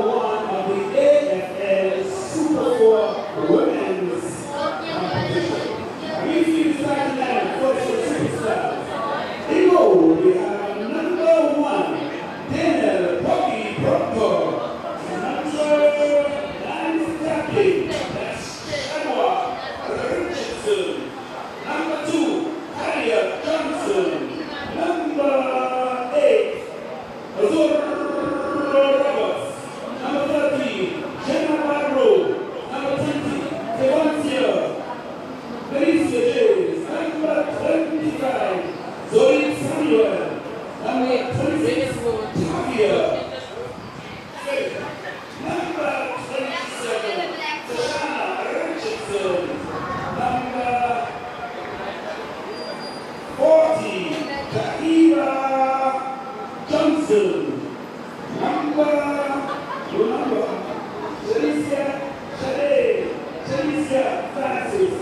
one of the AFA Super 4 Women's Competition. We see starting line for the superstars. In goal, we have number 1, Daniel Pocky Proctor. Number 9, Captain, that's Shadwa Richardson. Number 2, Harriet Johnson. Number 8, Azura Roberts. Number 13, Jenna Barrow. Number 20, Devontia Felicia James. Number 25, Zoe Samuel. Number 26, Tavia. Number 27, Tashana Richardson. Number 40, Taira Johnson. Number Jalicia Francis.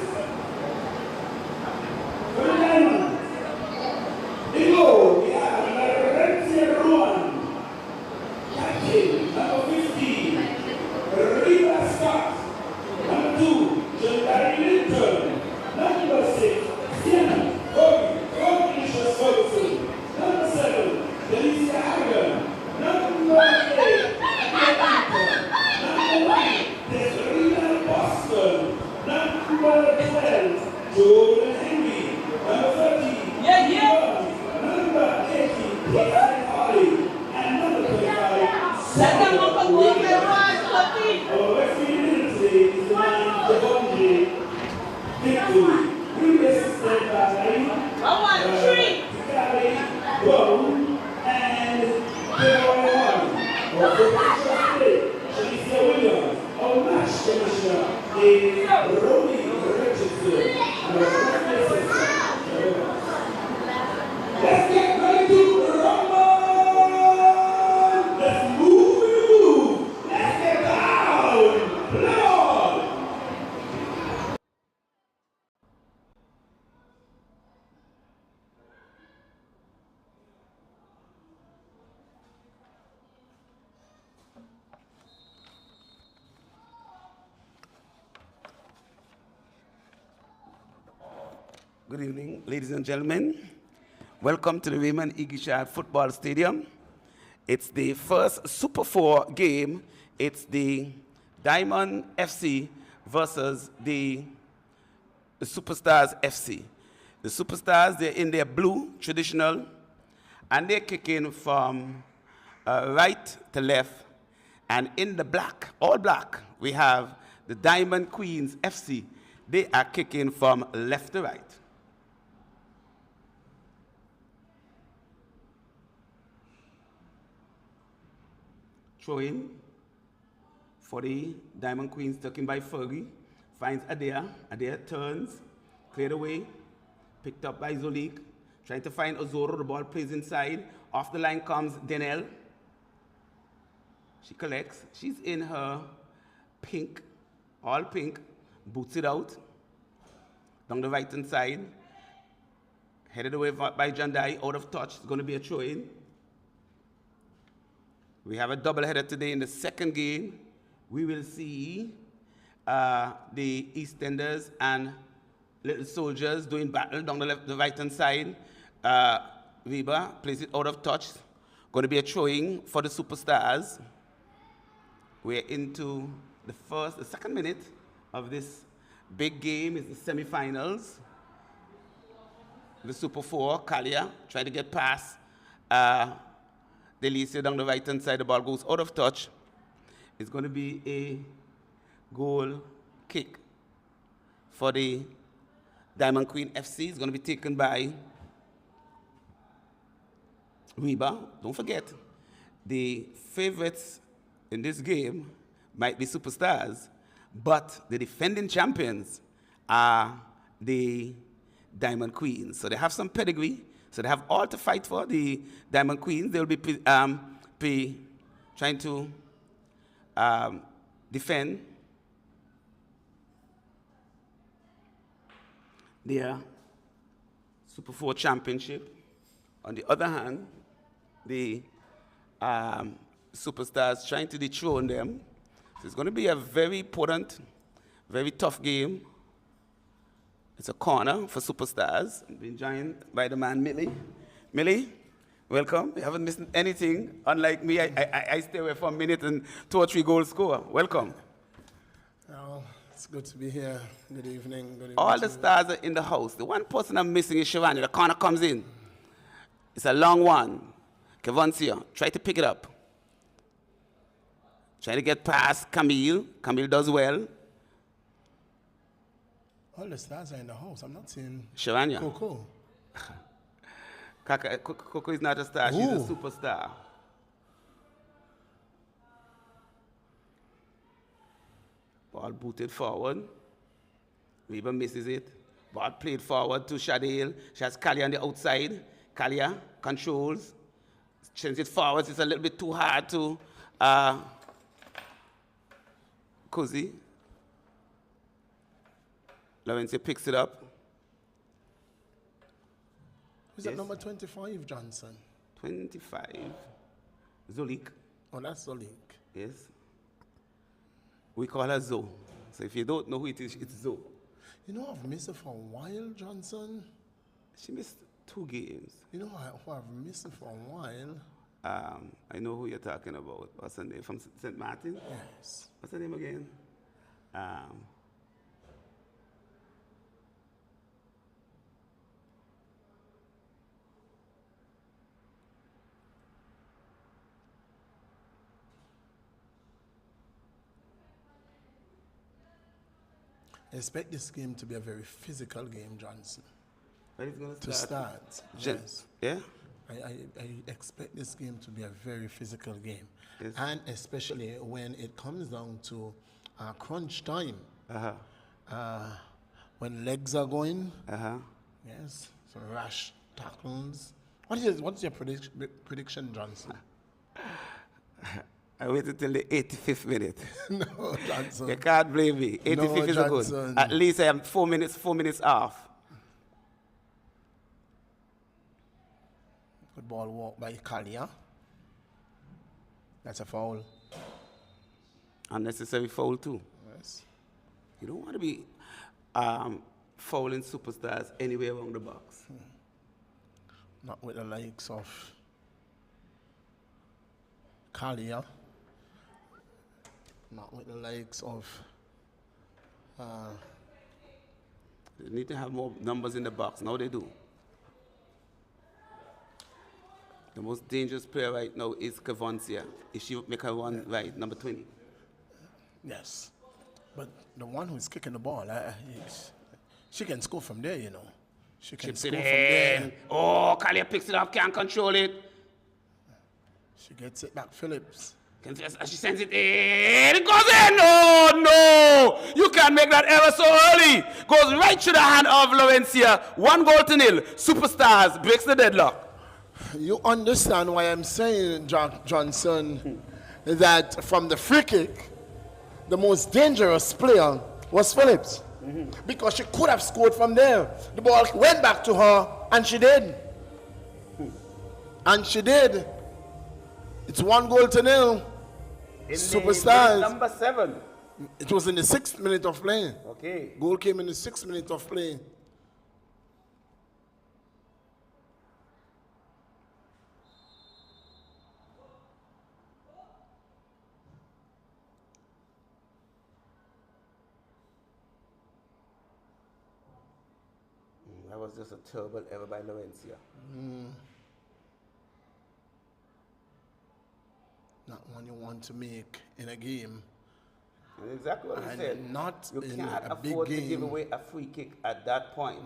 For the diamond, in goal, we have Larencia Rowan. Captain, number 15, Rita Scott. Number 2, Jolari Linton. Number 6, Sienna Gorgelicious Ferguson. Number 7, Delicia Hagan. Number 8, Number 1, Desiree Boston. Number 12, Jordan Henry. Number 13, Number 18, Peter Holly. And number 25, Sarah Williams. Our referee today is the man Devondre Victory. We were assisted by Tikari Brown and Deborah Holly. Our professional today, Shalicia Williams. Our match commissioner is Roni Richardson. And our referee assistant, let's get ready to rumble! Let's move! Let's get down! Lord! Good evening, ladies and gentlemen. Welcome to the Raymond Igishad Football Stadium. It's the first Super 4 game. It's the Diamond FC versus the Superstars FC. The Superstars, they're in their blue, traditional, and they're kicking from right to left. And in the black, all black, we have the Diamond Queens FC. They are kicking from left to right. Throw in for the Diamond Queens, taken by Fergie. Finds Adair. Adair turns, cleared away, picked up by Zolik. Trying to find Ozoro. The ball plays inside. Off the line comes Denel. She collects. She's in her pink, all pink. Boots it out. Down the right hand side. Headed away by Jandai. Out of touch. It's going to be a throw in. We have a doubleheader today in the second game. We will see the EastEnders and Little Soldiers doing battle down the right-hand side. Weber plays it out of touch. Going to be a throwing for the Superstars. We're into the second minute of this big game. It's the semi-finals. The Super 4, Kalia, trying to get past Delicia down the right-hand side. The ball goes out of touch. It's going to be a goal kick for the Diamond Queen FC. It's going to be taken by Reba. Don't forget, the favorites in this game might be Superstars, but the defending champions are the Diamond Queens. So they have some pedigree. So they have all to fight for. The Diamond Queens, they'll be trying to defend their Super 4 championship. On the other hand, the Superstars trying to dethrone them. So it's going to be a very important, very tough game. It's a corner for Superstars. I'm being joined by the man, Millie. Millie, welcome. You haven't missed anything. Unlike me, I stay away for a minute and 2 or 3 goals score. Welcome. Oh, it's good to be here. Good evening. Good evening. All the stars are in the house. The one person I'm missing is Shivani. The corner comes in. It's a long one. Kevancia, try to pick it up. Try to get past Camille. Camille does well. All the stars are in the house. I'm not seeing Shivanya. Coco. Coco is not a star. She's a superstar. Ball booted forward. Weber misses it. Ball played forward to Shadale. She has Kalia on the outside. Kalia controls. Sends it forward. It's a little bit too hard to Cozy. Lavencia picks it up. Who's that number 25, Johnson? 25. Zolik. Oh, that's the link. Yes. We call her Zo. So if you don't know who it is, it's Zo. You know, I've missed it for a while, Johnson. She missed 2 games. You know, I've missed it for a while. I know who you're talking about. What's her name? From St. Martin? Yes. What's her name again? I expect this game to be a very physical game, Johnson. When it's going To start. Yes. Yeah? I expect this game to be a very physical game. Yes. And especially when it comes down to crunch time. When legs are going. Yes. So rash tackles. What's your prediction, Johnson? I waited till the 85th minute. No, Johnson. You can't blame me. 85th is a good. At least I am 4 minutes off. Good ball walk by Kalia. That's a foul. Unnecessary foul too. Yes. You don't want to be fouling superstars anywhere around the box. Not with the likes of Kalia. Not with the likes of... They need to have more numbers in the box. Now they do. The most dangerous player right now is Kevancia. If she make her one right, number 20. Yes. But the one who's kicking the ball, she can score from there, you know. She can score from there. Oh, Kalia picks it up, can't control it. She gets it back, Phillips. She sends it in. It goes in. Oh, no. You can't make that error so early. Goes right through the hand of Lavencia. 1-0. Superstars breaks the deadlock. You understand why I'm saying, Johnson, that from the free kick, the most dangerous player was Phillips. Because she could have scored from there. The ball went back to her, and she did. And she did. It's 1-0. Superstars. Number 7. It was in the 6th minute of play. Okay. Goal came in the 6th minute of play. That was just a terrible error by Lavencia. Not one you want to make in a game. And exactly what I said. Not you in can't a big afford game. to give away a free kick at that point.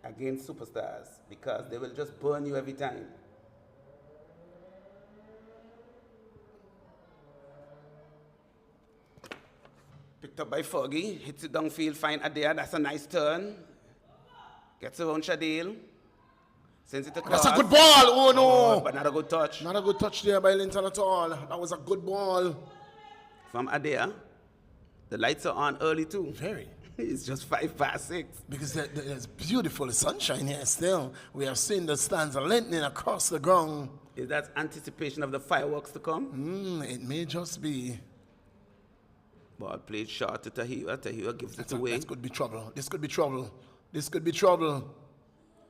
Against superstars, because they will just burn you every time. Picked up by Fergie, hits it downfield, fine Adair, that's a nice turn. Gets around Shadale, sends it across. That's a good ball, oh no! But not a good touch. Not a good touch there by Linton at all. That was a good ball. From Adair, the lights are on early too. Very. It's just 6:05. Because there's beautiful sunshine here still. We have seen the stands lengthening across the ground. Is that anticipation of the fireworks to come? It may just be. Ball played short to Tahira. Tahira gives it away. That could be trouble. This could be trouble. This could be trouble.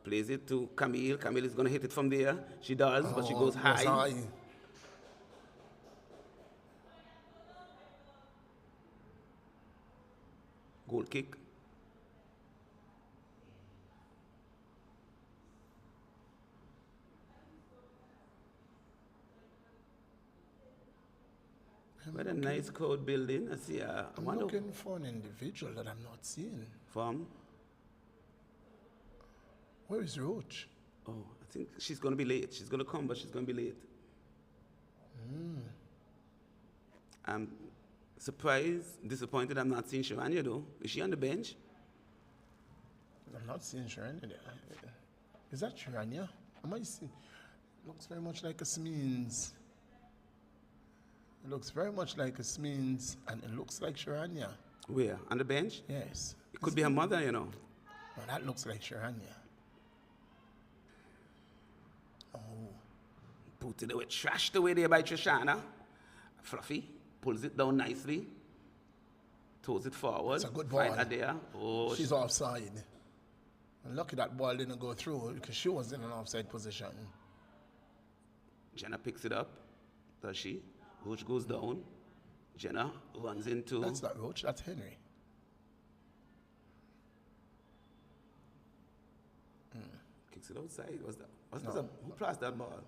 Plays it to Camille. Camille is going to hit it from there. She does, but she goes high. Goal kick. What a nice crowd building. I see. I'm looking for an individual that I'm not seeing. From? Where is Roach? Oh, I think she's going to be late. She's going to come, but she's going to be late. I'm surprised, disappointed I'm not seeing Sharanya though. Is she on the bench? I'm not seeing Sharanya there. Is that Sharanya? Am I seeing? Looks very much like a Smins. It looks very much like a Smins, and it looks like Sharanya. Where? On the bench? Yes. It could be her mother, you know. Well, that looks like Sharanya. Put it away, trashed away there by Trishana. Fluffy pulls it down nicely, throws it forward. It's a good ball. Find her there. Oh, she's offside. And lucky that ball didn't go through because she was in an offside position. Jenna picks it up. Does she? Roach goes down. Jenna runs into. That's not Roach, that's Henry. Kicks it outside. Who passed that ball?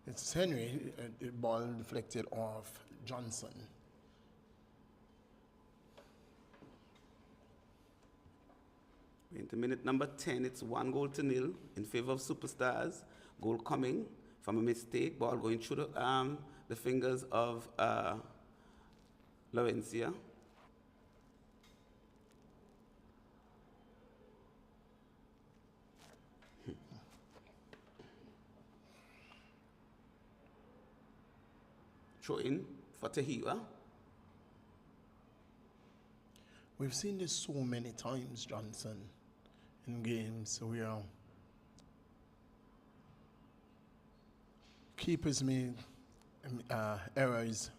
It's Henry. The ball deflected off Johnson. Into minute number 10, it's 1-0 in favor of Superstars. Goal coming from a mistake. Ball going through the fingers of Laurencia. Throw in for Tahira. We've seen this so many times, Johnson, in games where keepers make errors,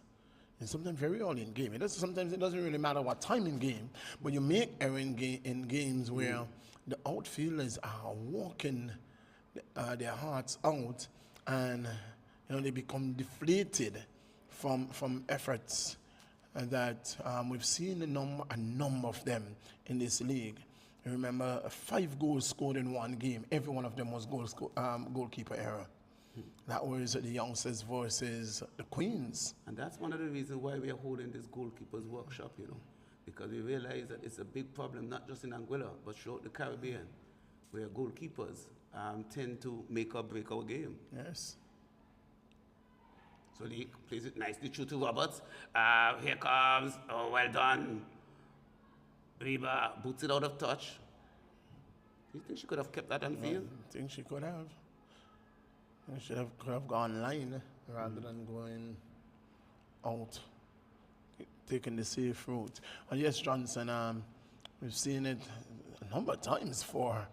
and sometimes very early in game. Sometimes it doesn't really matter what time in game, but you make error in games where the outfielders are walking their hearts out, and they become deflated from efforts that we've seen a number of them in this league. You remember 5 goals scored in one game. Every one of them was goalkeeper error. That was the youngsters versus the Queens. And that's one of the reasons why we are holding this goalkeepers workshop, because we realize that it's a big problem, not just in Anguilla, but throughout the Caribbean, where goalkeepers tend to make or break our game. Yes. So he plays it nicely through to Roberts. Here comes, oh, well done. Reba boots it out of touch. Do you think she could have kept that on field? I think she could have. She could have gone line rather than going out, taking the safe route. And yes, Johnson, we've seen it a number of times for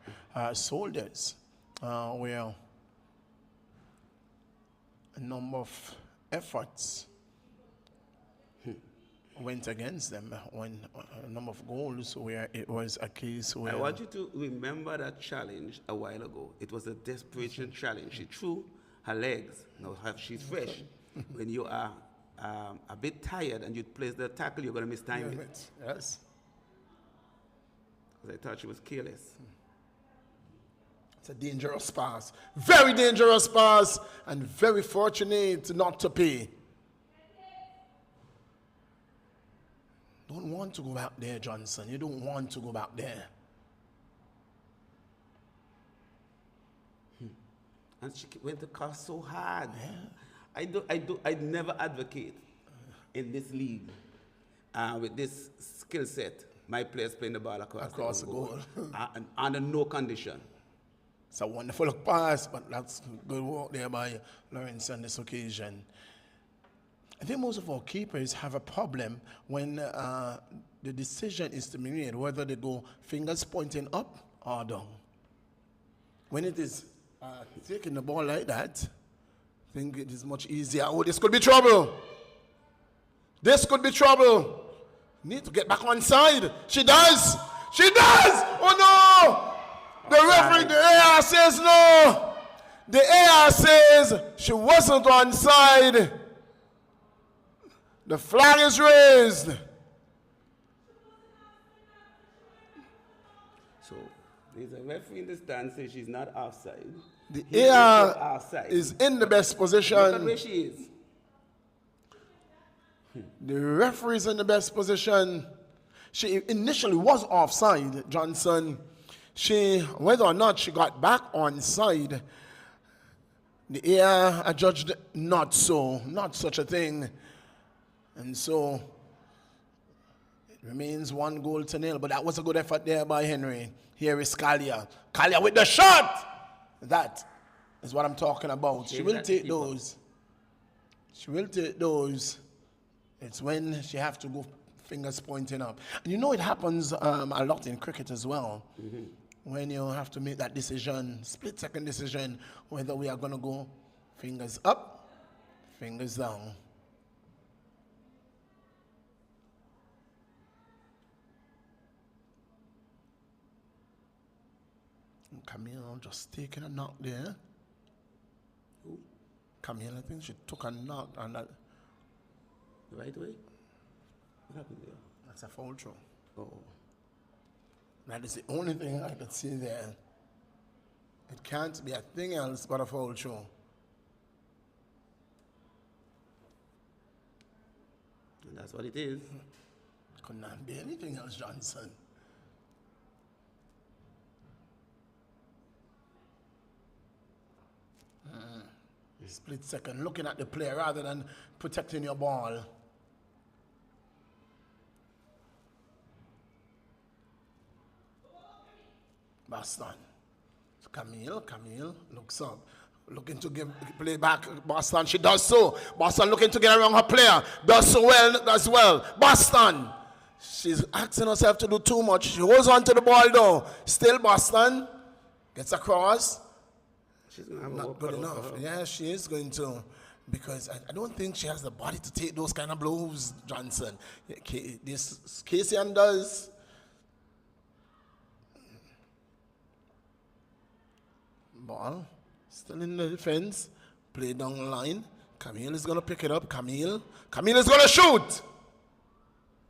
soldiers, where a number of efforts went against them, when a number of goals where it was a case where... I want you to remember that challenge a while ago. It was a desperation challenge. She threw her legs. Now she's fresh. When you are a bit tired and you place the tackle, you're going to miss time. Yes. Because I thought she was careless. It's a dangerous pass. Very dangerous pass, and very fortunate not to pay. Don't want to go back there, Johnson. You don't want to go back there. And she went to cast so hard. Yeah. I never advocate in this league with this skill set. My players playing the ball across the goal. Under no condition. It's a wonderful pass, but that's good work there by Lawrence on this occasion. I think most of our keepers have a problem when the decision is to be made whether they go fingers pointing up or down. When it is taking the ball like that, I think it is much easier. Oh, this could be trouble. This could be trouble. Need to get back on side. She does. She does. Oh no! The referee, the AR says no. The AR says she wasn't on side. The flag is raised. So there's a referee in the stand says she's not offside. The AR is in the best position. Look at where she is. The referee is in the best position. She initially was offside, Johnson. Whether or not she got back on side, the AR judged not so, not such a thing. And so it remains 1-0. But that was a good effort there by Henry. Here is Kalia. Kalia with the shot. That is what I'm talking about. She will take those. She will take those. It's when she have to go fingers pointing up. And you know it happens a lot in cricket as well. Mm-hmm. When you have to make that decision, split-second decision, whether we are going to go fingers up, fingers down. Camille just taking a knock there. Who? Camille, I think she took a knock on that. The right way? What happened there? That's a foul throw. Oh. That is the only thing I could see there. It can't be a thing else but a foul throw. And that's what it is. Could not be anything else, Johnson. Split second, looking at the player rather than protecting your ball. Boston. Camille looks up. Looking to give play back. Boston, she does so. Boston looking to get around her player. Does so well as well. Boston. She's asking herself to do too much. She holds on to the ball though. Still Boston. Gets across. She's going to have not good enough. Yeah, she is going to. Because I don't think she has the body to take those kind of blows, Johnson. This Casey does. Ball. Still in the defense. Play down the line. Camille is going to pick it up. Camille is going to shoot.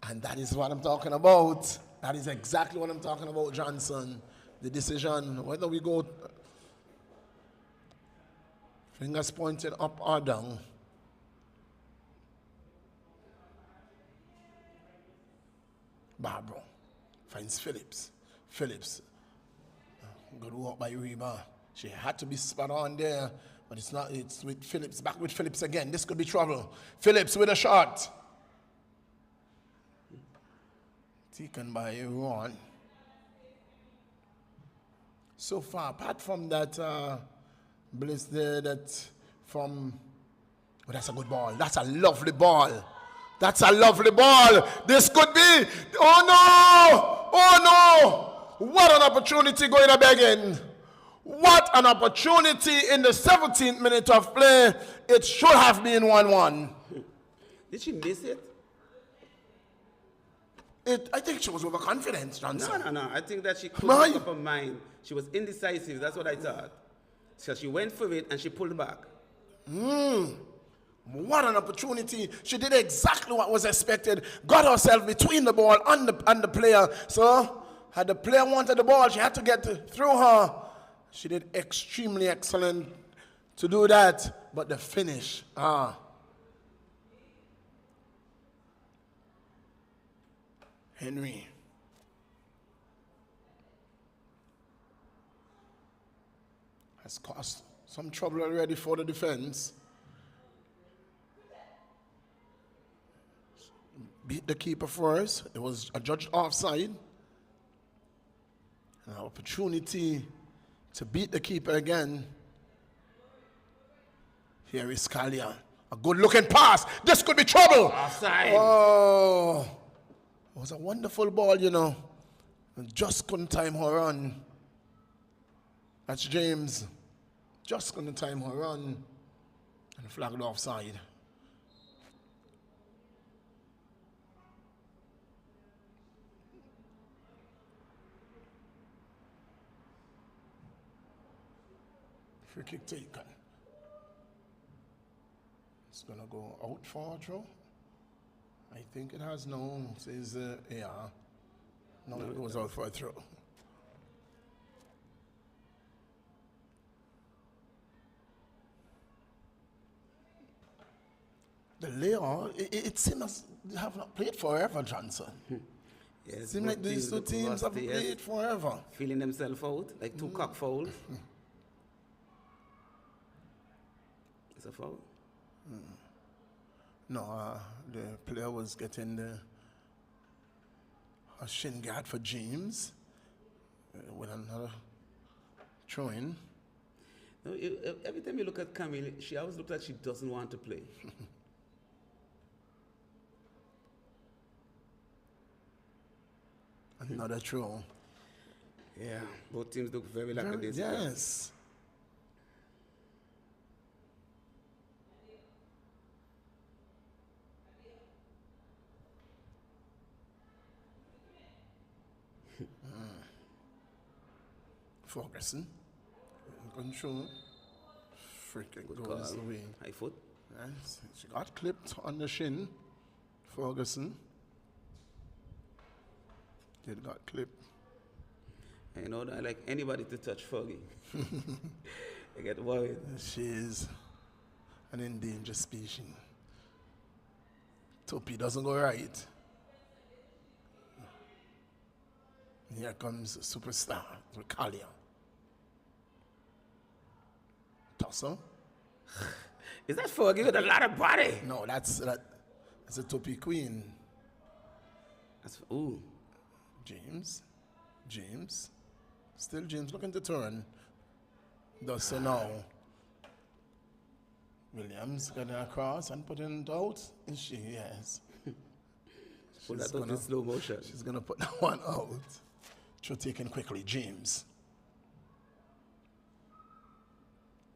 And that is what I'm talking about. That is exactly what I'm talking about, Johnson. The decision, whether we go fingers pointed up or down. Barbara finds Phillips. Good work by Reba. She had to be spot on there, but it's not. It's with Phillips. Back with Phillips again. This could be trouble. Phillips with a shot. Taken by Ron. So far, apart from that bliss there, that's a good ball. That's a lovely ball. This could be. Oh no! What an opportunity going to begging. What an opportunity in the 17th minute of play. It should have been 1-1. Did she miss it? I think she was overconfident, Johnson. No. I think that she couldn't make up her mind. She was indecisive. That's what I thought. So she went for it and she pulled back. What an opportunity. She did exactly what was expected. Got herself between the ball and the player. So, had the player wanted the ball, she had to get through her. She did extremely excellent to do that. But the finish, Henry. Has caused some trouble already for the defense. Beat the keeper first. It was adjudged offside. An opportunity to beat the keeper again. Here is Kalia. A good-looking pass. This could be trouble. Offside. Oh, it was a wonderful ball, you know. And just couldn't time her run. That's James. Just couldn't time her run. And flagged offside. Free kick taken. It's gonna go out for a throw. I think it has no. Says yeah. No, it goes out for a throw. The Leo, it seems as they have not played forever, Johnson. Yes, It seems like these two teams have played forever. Feeling themselves out, like two cock fouls. It's a foul. No, the player was getting a shin guard for James with another throw-in. No, every time you look at Camille, she always looks like she doesn't want to play. Another throw. Yeah, both teams look very lackadaisical. Yes. Ferguson. Control. Freaking goes away. High foot. Yes. She got clipped on the shin. Ferguson. It got clipped. You know, I like anybody to touch Fergie. I get worried. She is an endangered species. Topi doesn't go right. Here comes superstar, Kalia. Tosso? Is that Fergie with a lot of body? No, that's a Topi queen. Ooh. James. Still James looking to turn. Does so now. Williams getting across and putting it out. And she, yes. Pull that up in slow motion. She's going to put that one out. She'll take in quickly. James.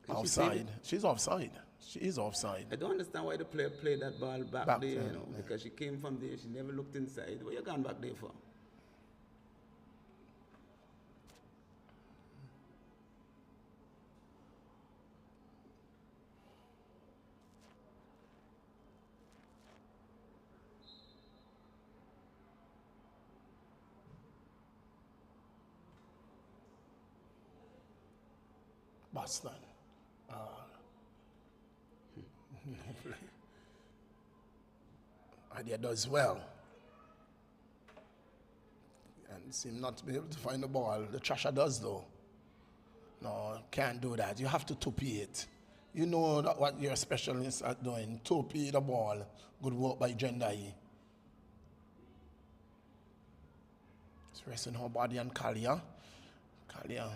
Offside. She's offside. She is offside. I don't understand why the player played that ball back there, you know, because she came from there, she never looked inside. What you gone back there for? Boston. Idea does well. And seem not to be able to find the ball. The Trasher does though. No, can't do that. You have to topi it. You know that what your specialists are doing. Topi the ball. Good work by Jendai. It's resting her body on Kalia. Kalia.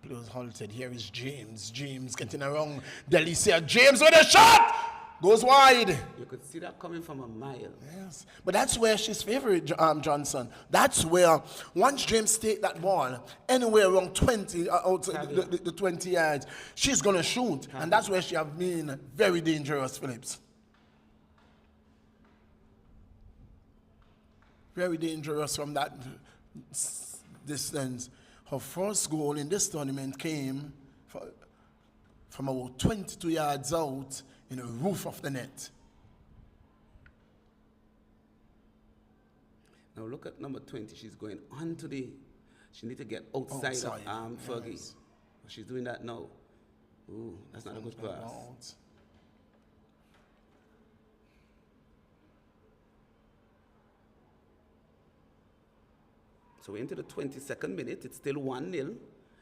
Players halted. Here is James. James getting around. Delicia. James with a shot! Goes wide. You could see that coming from a mile. Yes. But that's where she's favorite, Johnson. That's where, once James take that ball, anywhere around 20, outside the 20 yards, she's going to shoot. And that's where she have been very dangerous, Phillips. Very dangerous from that distance. Her first goal in this tournament came from about 22 yards out in the roof of the net. Now look at number 20. She's going onto the. She need to get outside of Fergie. Yes. She's doing that now. Ooh, that's not a good pass. So we're into the 22nd minute. It's still 1-0.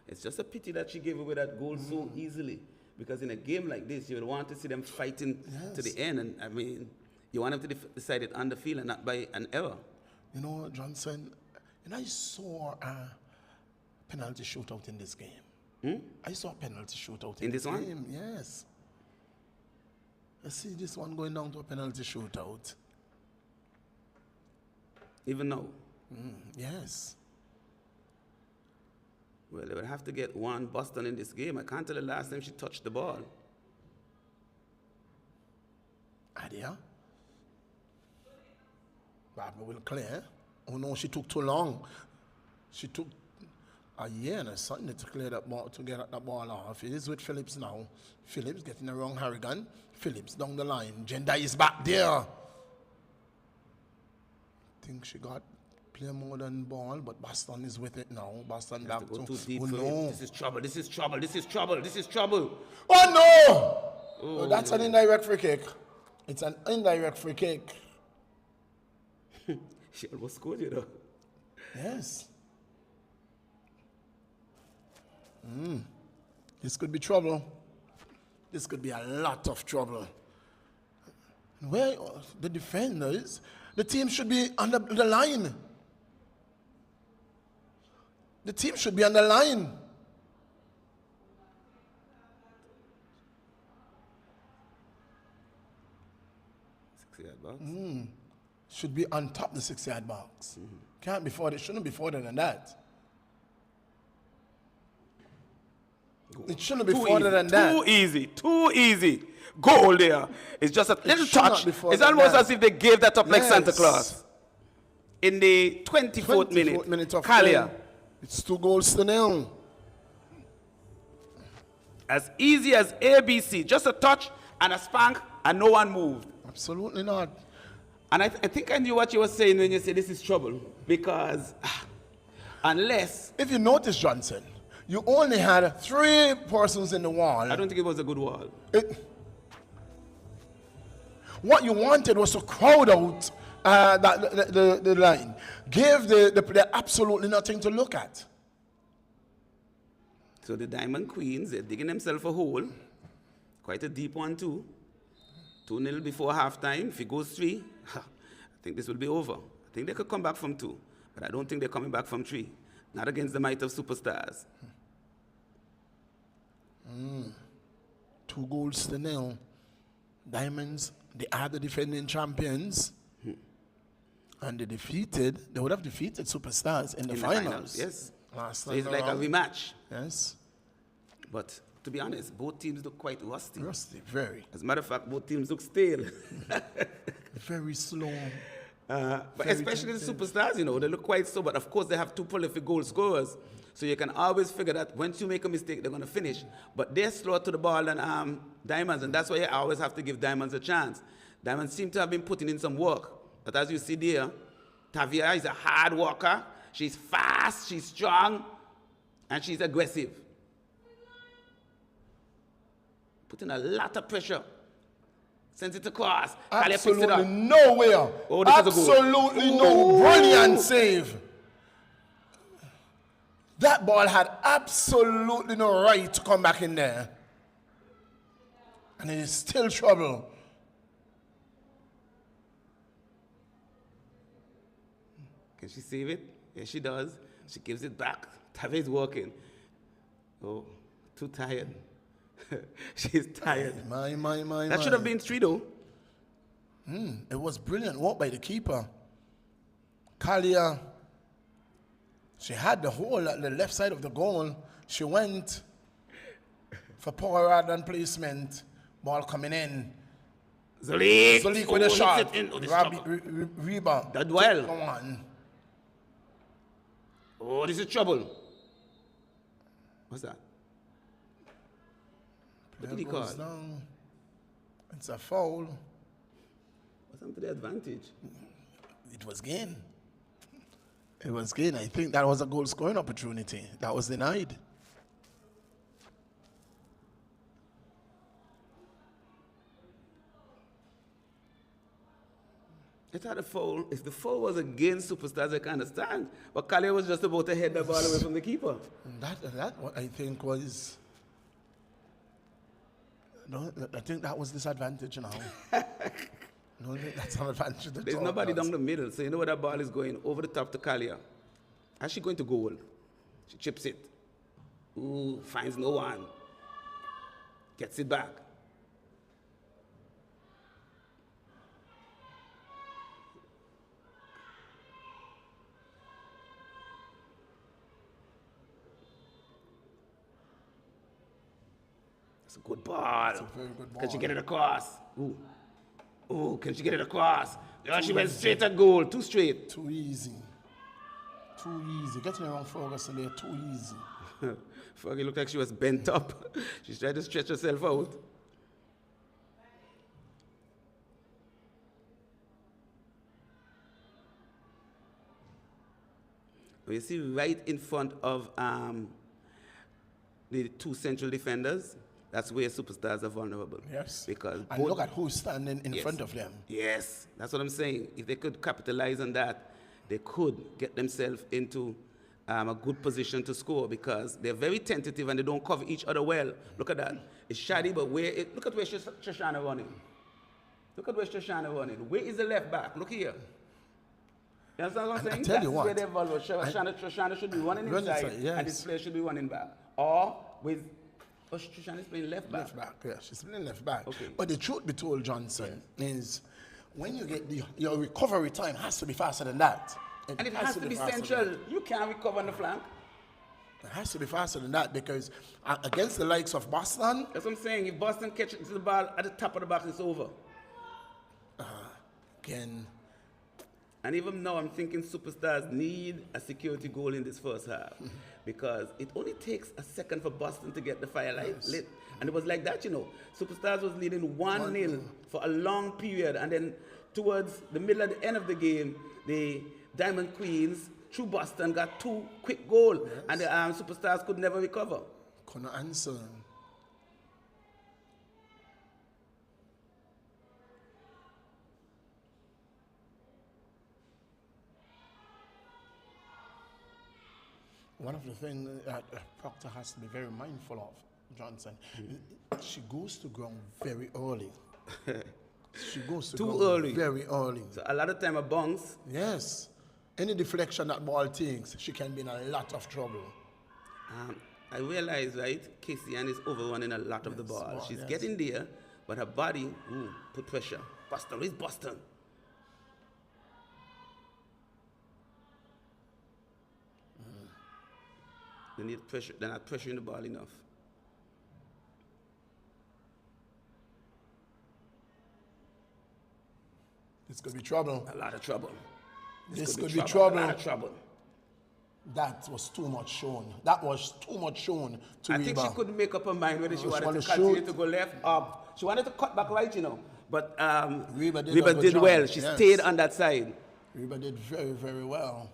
It's just a pity that she gave away that goal so easily. Because in a game like this, you would want to see them fighting to the end. And I mean, you want them to decide it on the field and not by an error. You know, Johnson, I saw a penalty shootout in this game. I saw a penalty shootout in this game. one? Yes. I see this one going down to a penalty shootout. Even now. Yes. Well, they would have to get one Boston in this game. I can't tell the last time she touched the ball. Adia. Barbara will clear. Oh no, she took too long. She took a year and a Sunday to clear that ball, to get that ball off. It is with Phillips now. Phillips getting the wrong Harrigan. Phillips down the line. Jenda is back there. I think she got play more than ball, but Boston is with it now. Boston back Go to too deep oh, for no. it. This is trouble. This is trouble. This is trouble. This is trouble. Oh no! Oh, No, that's an indirect free kick. It's an indirect free kick. She almost scored, you know. Yes. This could be trouble. This could be a lot of trouble. Where the defenders, the team should be on the line. The team should be on the line. Should be on top of the 6-yard box. Can't be further, shouldn't be further than that. It shouldn't be further than that. Too easy. Too easy. Goal there. It's just a little should not touch. be further It's than almost that. as if they gave that up like Santa Yes. Claus. In the 24th minute. of Kalia. play. It's 2-0. As easy as ABC. Just a touch and a spank and no one moved. Absolutely not. And I think I knew what you were saying when you said this is trouble. Because unless, If you notice, Johnson, you only had 3 persons in the wall. I don't think it was a good wall. What you wanted was to crowd out the line. Give the player absolutely nothing to look at. So the Diamond Queens, they're digging themselves a hole. Quite a deep one too. 2-0 before halftime. If it goes 3, I think this will be over. I think they could come back from 2. But I don't think they're coming back from 3. Not against the might of superstars. 2-0. Diamonds, they are the defending champions. And they would have defeated superstars in the finals. Yes. Last So time it's like a around. rematch. Yes. But to be honest, both teams look quite rusty. Rusty, very. As a matter of fact, both teams look stale. Very slow. But Very especially the tempted. superstars, you know, they look quite slow. But of course, they have 2 prolific goal scorers. So you can always figure that once you make a mistake, they're going to finish. But they're slower to the ball than Diamonds. And that's why you always have to give Diamonds a chance. Diamonds seem to have been putting in some work. But as you see there, Tavia is a hard worker. She's fast, she's strong, and she's aggressive. Putting a lot of pressure. Sends it across. Kalia picks it Absolutely up. nowhere. Oh, this is a goal. Absolutely no. Brilliant save. That ball had absolutely no right to come back in there. And it is still trouble. Can she save it? Yes, she does. She gives it back. Tavia is walking. Oh, too tired. She's tired. My. That should have been 3 though. It was brilliant work by the keeper. Kalia, she had the hole at the left side of the goal. She went for power rather than placement. Ball coming in. Zolik with a shot. this Rabi- trouble. Reba. That well. Come on. Oh, this is trouble. What's that? What did he call? Goes down. It's a foul. What's happened to the advantage? It was gain. It was gain. I think that was a goal scoring opportunity. That was denied. It's not a foul. If the foul was against superstars, I can understand. But Kalia was just about to head the ball away from the keeper. That what I think was. No, I think that was disadvantage now. No, that's an advantage. There's nobody down the middle, so you know where that ball is going, over the top to Kalia. How's she going to goal? She chips it. Ooh, finds no one. Gets it back. It's a good ball. It's a very good ball. Can she get it across? Ooh. Oh, can she get it across? Yeah, she went straight at goal. Too straight. Too easy. Too easy. Getting around Ferguson there, too easy. Fergie looked like she was bent up. She's trying to stretch herself out. You see right in front of the two central defenders, that's where superstars are vulnerable. Yes. Because and look at who's standing in front of them. Yes, that's what I'm saying. If they could capitalize on that, they could get themselves into a good position to score because they're very tentative and they don't cover each other well. Look at that. It's shoddy, but look at where Shoshana running. Look at where Shoshana running. Where is the left back? Look here. You understand what I'm saying? Tell you what. Where they're vulnerable. Shoshana should be running inside, yes. and this player should be running back. Or with Shoshana is playing left back. Left back, yeah, she's playing left back. Okay. But the truth be told, Johnson, is when you get your recovery time has to be faster than that. And it has to be central. You can't recover on the flank. It has to be faster than that because against the likes of Boston. That's what I'm saying. If Boston catches the ball at the top of the box, it's over. Again. And even now, I'm thinking superstars need a security goal in this first half because it only takes a second for Boston to get the fire lit. And it was like that, you know. Superstars was leading 1-0 for a long period. And then towards the middle of the end of the game, the Diamond Queens, through Boston, got 2 quick goals. Yes. And the superstars could never recover. Couldn't answer. One of the things that Proctor has to be very mindful of, Johnson, she goes to ground very early. She goes to Too early. Very early. So a lot of time a bounce. Yes. Any deflection that ball takes, she can be in a lot of trouble. I realize, right, Casey Ann is overrunning a lot of the ball. She's getting there, but her body, put pressure. Boston, where's Boston? They need pressure. They're not pressuring the ball enough. This could be trouble. A lot of trouble. This could be trouble. A lot of trouble. That was too much shown. That was too much shown to I think she couldn't make up her mind whether she wanted to continue to go left, up. She wanted to cut back right, you know. But Reba did well. She stayed on that side. Reba did very, very well.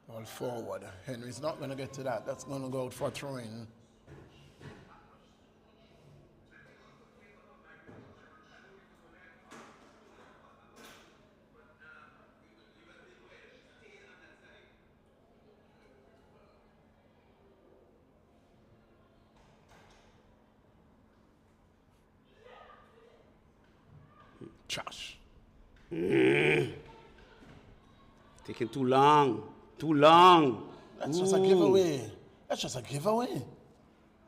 Ball forward. Henry's not going to get to that. That's going to go out for a throw-in. Trash. Taking too long. Too long. That's just a giveaway. That's just a giveaway.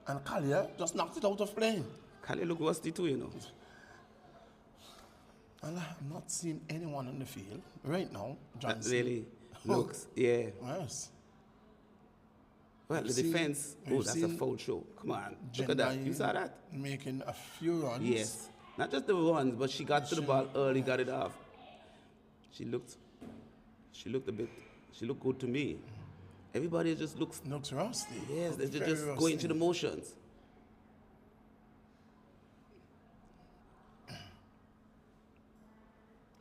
And Collier just knocked it out of play. Collier look rusty too, you know. And I'm not seeing anyone on the field right now, Johnson. That really looks, yeah. Yes. Well, the defense, that's a foul show. Come on, look at that. You saw that? Making a few runs. Yes. Not just the runs, but she got to the ball early, got it off. She looked good to me. Everybody just looks rusty. Yes, they're just going through the motions.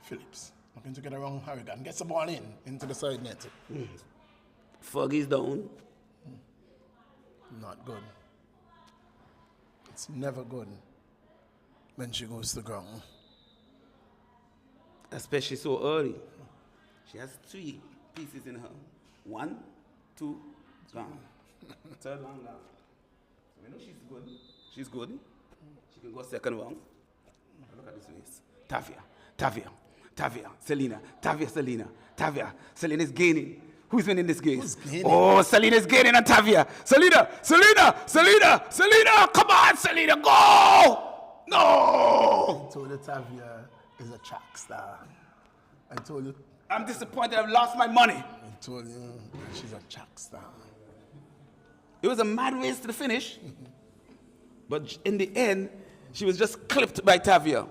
Phillips looking to get around Harrigan. Gets the ball into the side net. Fergie's down. Not good. It's never good when she goes to the ground. Especially so early. She has 3 pieces in her. 1, 2, gone. Third one gone. So we know she's good. She's good. She can go second round. Look at this race. Tavia, Selena, Tavia, Selena is gaining. Who's winning this game? Who's gaining? Oh, Selina's gaining on Tavia. Selina! Come on, Selina, go! No! I told you Tavia is a track star. I told you. I'm disappointed. I've lost my money. I told you she's a track star. It was a mad race to the finish. But in the end, she was just clipped by Tavia.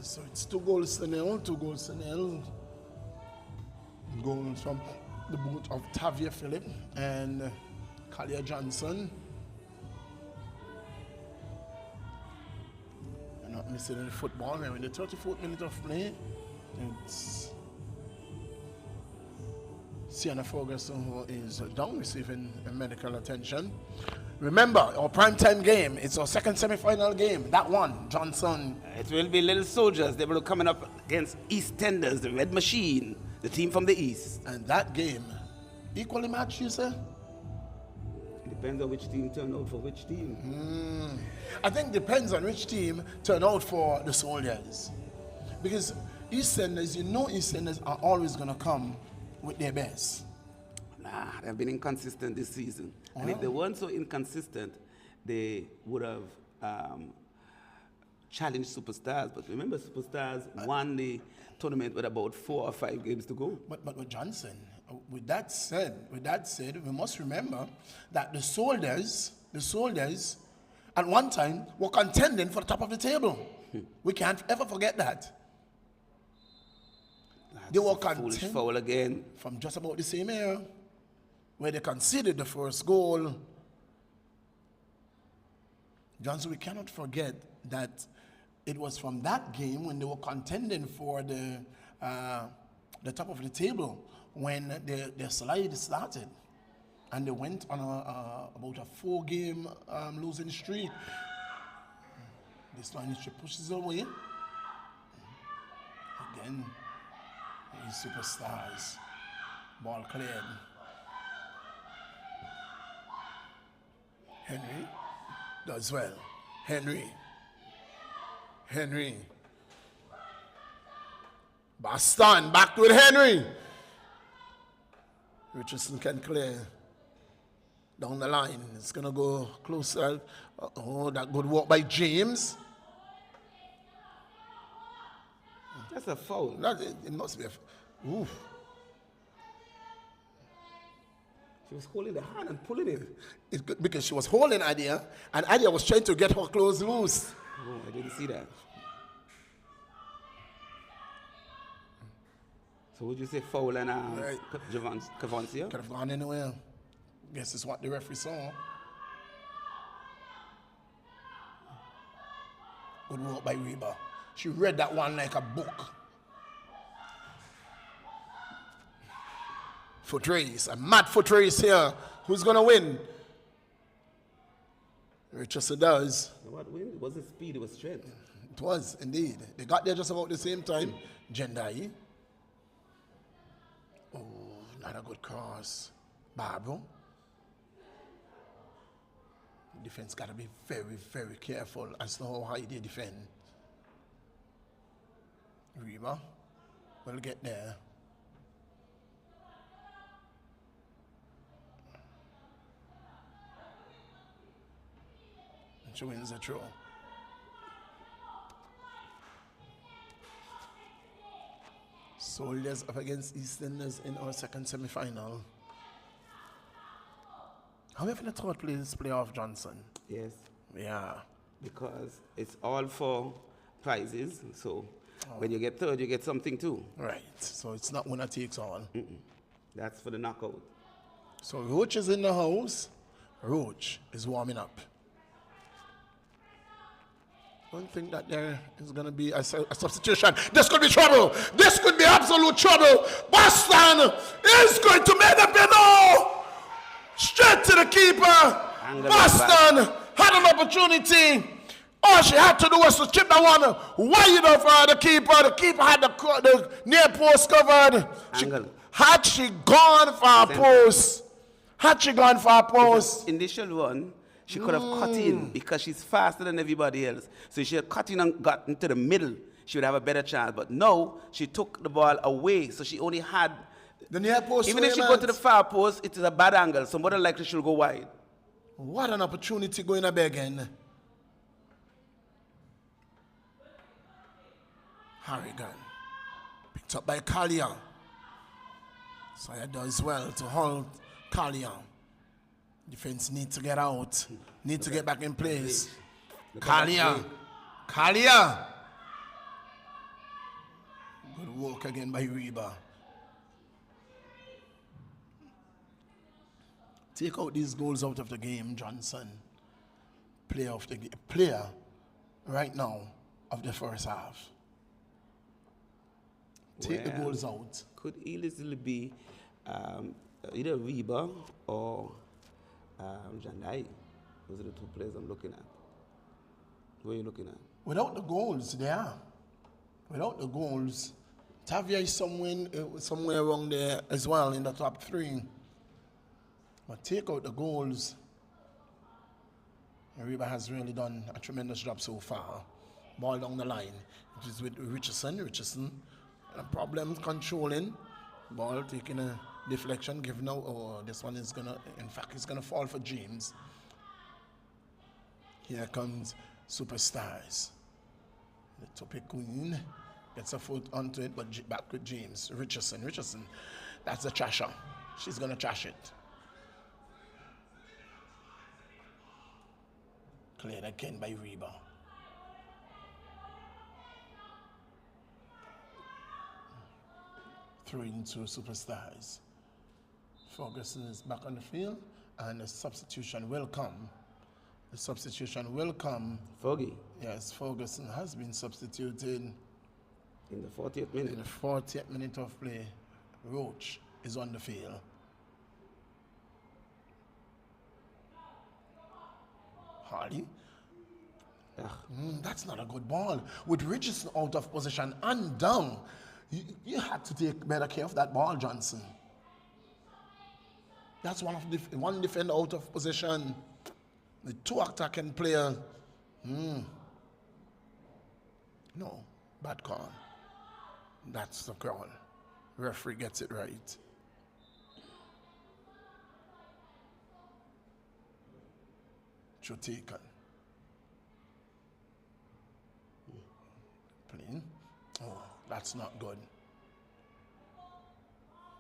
So it's 2-0, 2-0. Goals from the boot of Tavia Phillip and Kalia Johnson. You're not missing any football. Now in the 34th minute of play, it's Sienna Ferguson who is down receiving medical attention. Remember, our primetime game, it's our second semi-final game. That one, Johnson. It will be Little Soldiers. They will be coming up against East Tenders, the Red Machine, the team from the East. And that game, equally matched, you say? It depends on which team turn out for which team. I think depends on which team turn out for the Soldiers. Because EastEnders, you know EastEnders are always going to come with their best. Nah, they've been inconsistent this season. And if they weren't so inconsistent, they would have challenged Superstars. But remember, Superstars won the tournament with about 4 or 5 games to go. But Johnson, with that said, we must remember that the soldiers, at one time were contending for the top of the table. We can't ever forget that. They were Foolish foul again. from just about the same era, where they conceded the first goal. Johnson, we cannot forget that it was from that game when they were contending for the top of the table when their slide started. And they went on about a 4-game losing streak. This one she pushes away. Again, these Superstars. Ball cleared. Henry does well. Henry. Baston back with Henry. Richardson can clear down the line. It's going to go closer. Oh, that good walk by James. That's a foul. It must be a... Oof. She was holding the hand and pulling it. It's good because she was holding Adia, and Adia was trying to get her clothes loose. Oh, I didn't see that. So would you say foul and Cavancia? Could have gone anywhere. Guess it's what the referee saw. Good work by Reba. She read that one like a book. Foot race, a mad foot race here. Who's going to win? Richardson does. What win? It wasn't speed, it was strength. It was, indeed. They got there just about the same time. Jendai. Oh, not a good cross. Barbaro. Defense got to be very, very careful as to how high they defend. Reba will get there. And she wins the throw. Soldiers up against EastEnders in our second semi-final. However, the third place playoff, Johnson. Yes. Yeah. Because it's all for prizes. So when you get third, you get something too. Right. So it's not winner takes all. That's for the knockout. So Roach is in the house. Roach is warming up. Don't think that there is going to be a substitution. This could be trouble. This could be absolute trouble. Boston is going to make the pinno. Straight to the keeper. Boston had an opportunity. All she had to do was to chip that one wide of the keeper. The keeper had the near post covered. She Had she gone for a post, Initial one, she could have cut in because she's faster than everybody else. So she had cut in and got into the middle. She would have a better chance. But no, she took the ball away. So she only had... The near post. Even if she go to the far post, it is a bad angle. So more than likely she'll go wide. What an opportunity going up again. Harrigan. Picked up by Collier. Sawyer does well to hold Collier. Defense need to get out. Need to get back in place. Collier. Good work again by Reba. Take out these goals out of the game, Johnson. Player right now of the first half. Take the goals out. Could easily be either Reba or Jandai. Those are the two players I'm looking at. Who are you looking at? Without the goals, they are. Without the goals, Tavia is somewhere around there as well in the top three. But take out the goals. Reba has really done a tremendous job so far. Ball down the line. It is with Richardson. Problems controlling. Ball taking a deflection. Giving out. Oh, this one is gonna. In fact, it's gonna fall for James. Here comes Superstars. The Topic Queen gets a foot onto it, but back with James. Richardson. That's the trasher. She's gonna trash it. Cleared again by Reba. Throwing to Superstars. Ferguson is back on the field, and the substitution will come. Foggy. Yes, Ferguson has been substituted. In the 40th minute. In the 40th minute of play, Roach is on the field. Hardy. That's not a good ball. With Richardson out of position and down, you had to take better care of that ball, Johnson. That's one defender out of position. The two attacking players. No, bad call. That's the call. Referee gets it right. Taken. Clean. Oh, that's not good.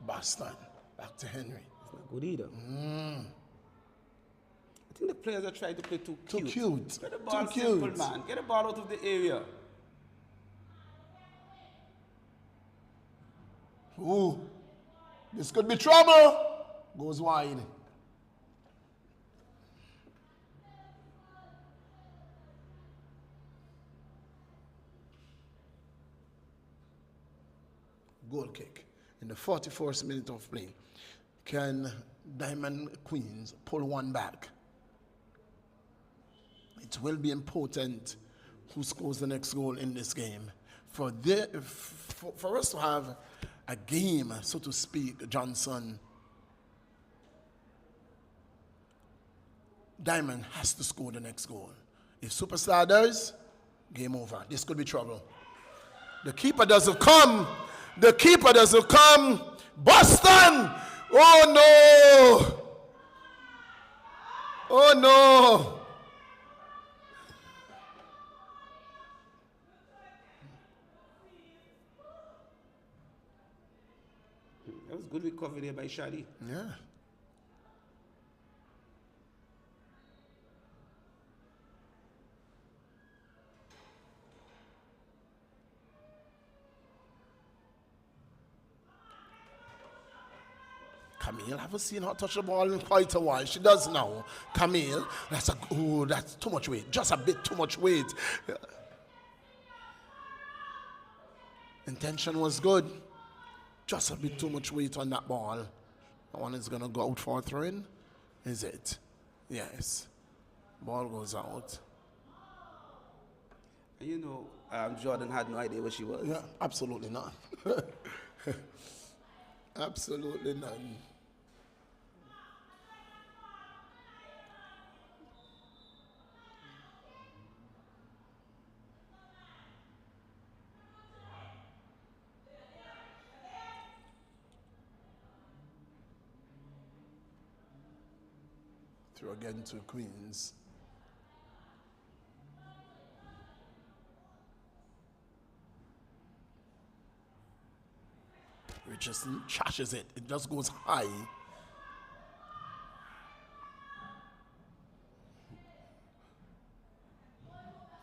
Boston. Back to Henry. It's not good either. I think the players are trying to play too cute. Get the ball simple, man. Get the ball out of the area. Ooh. This could be trouble. Goes wide. Goal kick in the 44th minute of play. Can Diamond Queens pull one back? It will be important who scores the next goal in this game. For us to have a game, so to speak, Johnson, Diamond has to score the next goal. If Superstar does, game over. This could be trouble. The keeper doesn't come. Boston! Oh no! That was good recovery there by Shadi. Yeah. Camille, haven't seen her touch the ball in quite a while. She does now. Camille, that's too much weight. Just a bit too much weight. Intention was good. Just a bit too much weight on that ball. That one is going to go out for a throw-in. Is it? Yes. Ball goes out. And you know, Jordan had no idea where she was. Yeah, absolutely not. Absolutely none. Through again to Queens. Richardson trashes it. It just goes high.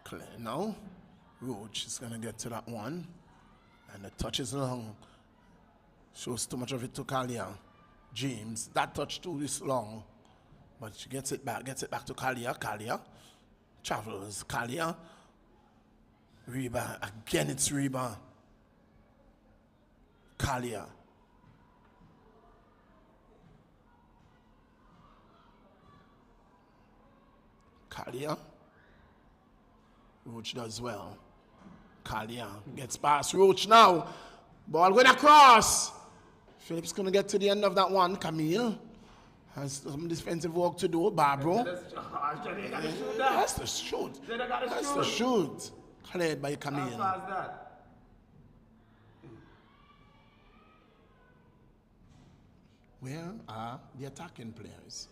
Clear now. Roach is going to get to that one. And the touch is long. Shows too much of it to Kalia. James, that touch too is long. But she gets it back to Kalia. Kalia travels. Kalia. Reba. Again, it's Reba. Kalia. Kalia. Roach does well. Kalia gets past Roach now. Ball going across. Phillips going to get to the end of that one. Camille has some defensive work to do. Barbaro. Has to shoot. Has to shoot. Cleared by Camille. How far is that? Where are the attacking players?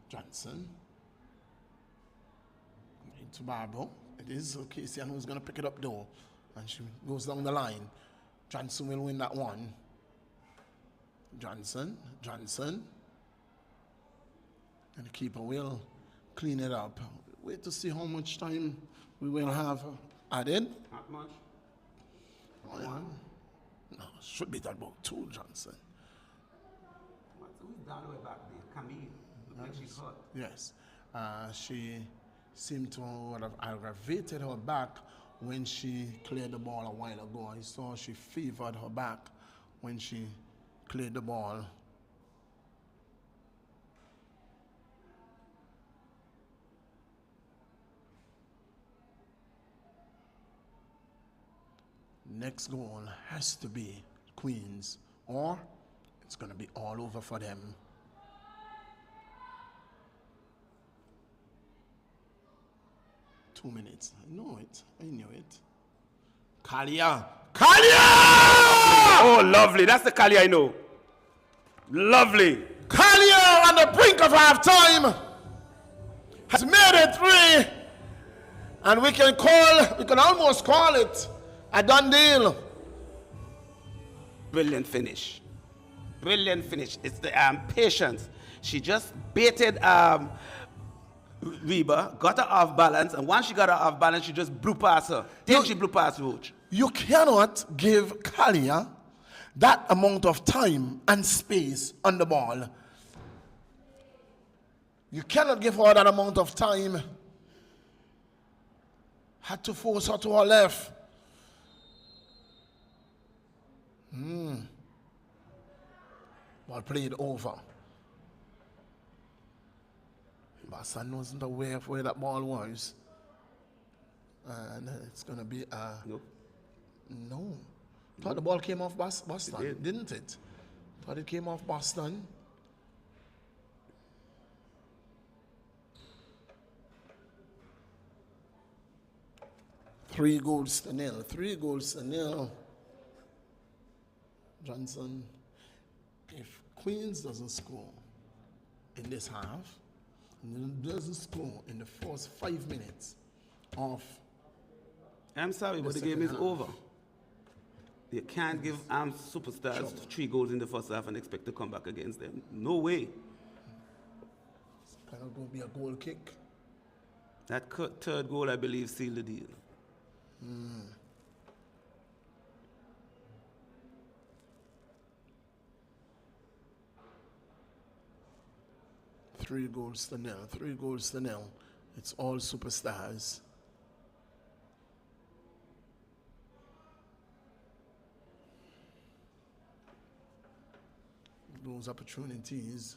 Johnson. Into Barbaro. It is Casey who's going to pick it up though. And she goes down the line. Johnson will win that one. Johnson. And the keeper will clean it up. Wait to see how much time we will have added. Not much. One. No, should be that about 2, Johnson. Who's down the way back there? Camille. Like she's hurt. Yes. She seemed to have aggravated her back when she cleared the ball a while ago. I saw she fevered her back when she cleared the ball. Next goal has to be Queens, or it's going to be all over for them. Two minutes. I know it. I knew it. Kalia! Oh, lovely. That's the Kali I know. Lovely. Kalia on the brink of half time has made it 3. And we can almost call it a done deal. Brilliant finish. Brilliant finish. It's the patience. She just baited Reba, got her off balance, and once she got her off balance, she just blew past her. Then she blew past Roach. You cannot give Kalia that amount of time and space on the ball. You cannot give her that amount of time. Had to force her to her left. Ball played over. Boston wasn't aware of where that ball was. And it's going to be a... Nope. No. Thought the ball came off Boston, It didn't it? Thought it came off Boston. Three goals to nil. Johnson, if Queens doesn't score in this half, and doesn't score in the first 5 minutes of... I'm sorry, but the game is over. You can't give superstars 3 goals in the first half and expect to come back against them. No way. It's kind of going to be a goal kick. That third goal, I believe, sealed the deal. 3 goals to nil. It's all superstars. Those opportunities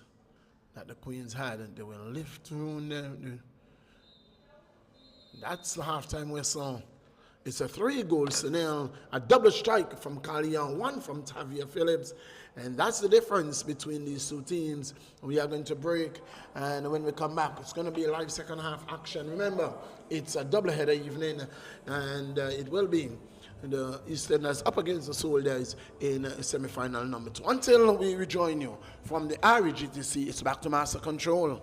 that the Queens had, they will lift through That's the halftime whistle. It's a 3-0, a double strike from Carleon, one from Tavia Phillips. And that's the difference between these two teams. We are going to break, and when we come back, it's going to be a live second half action. Remember, it's a doubleheader evening, and it will be the Easterners up against the Soldiers in semi-final number 2. Until we rejoin you from the REGTC, it's back to Master Control.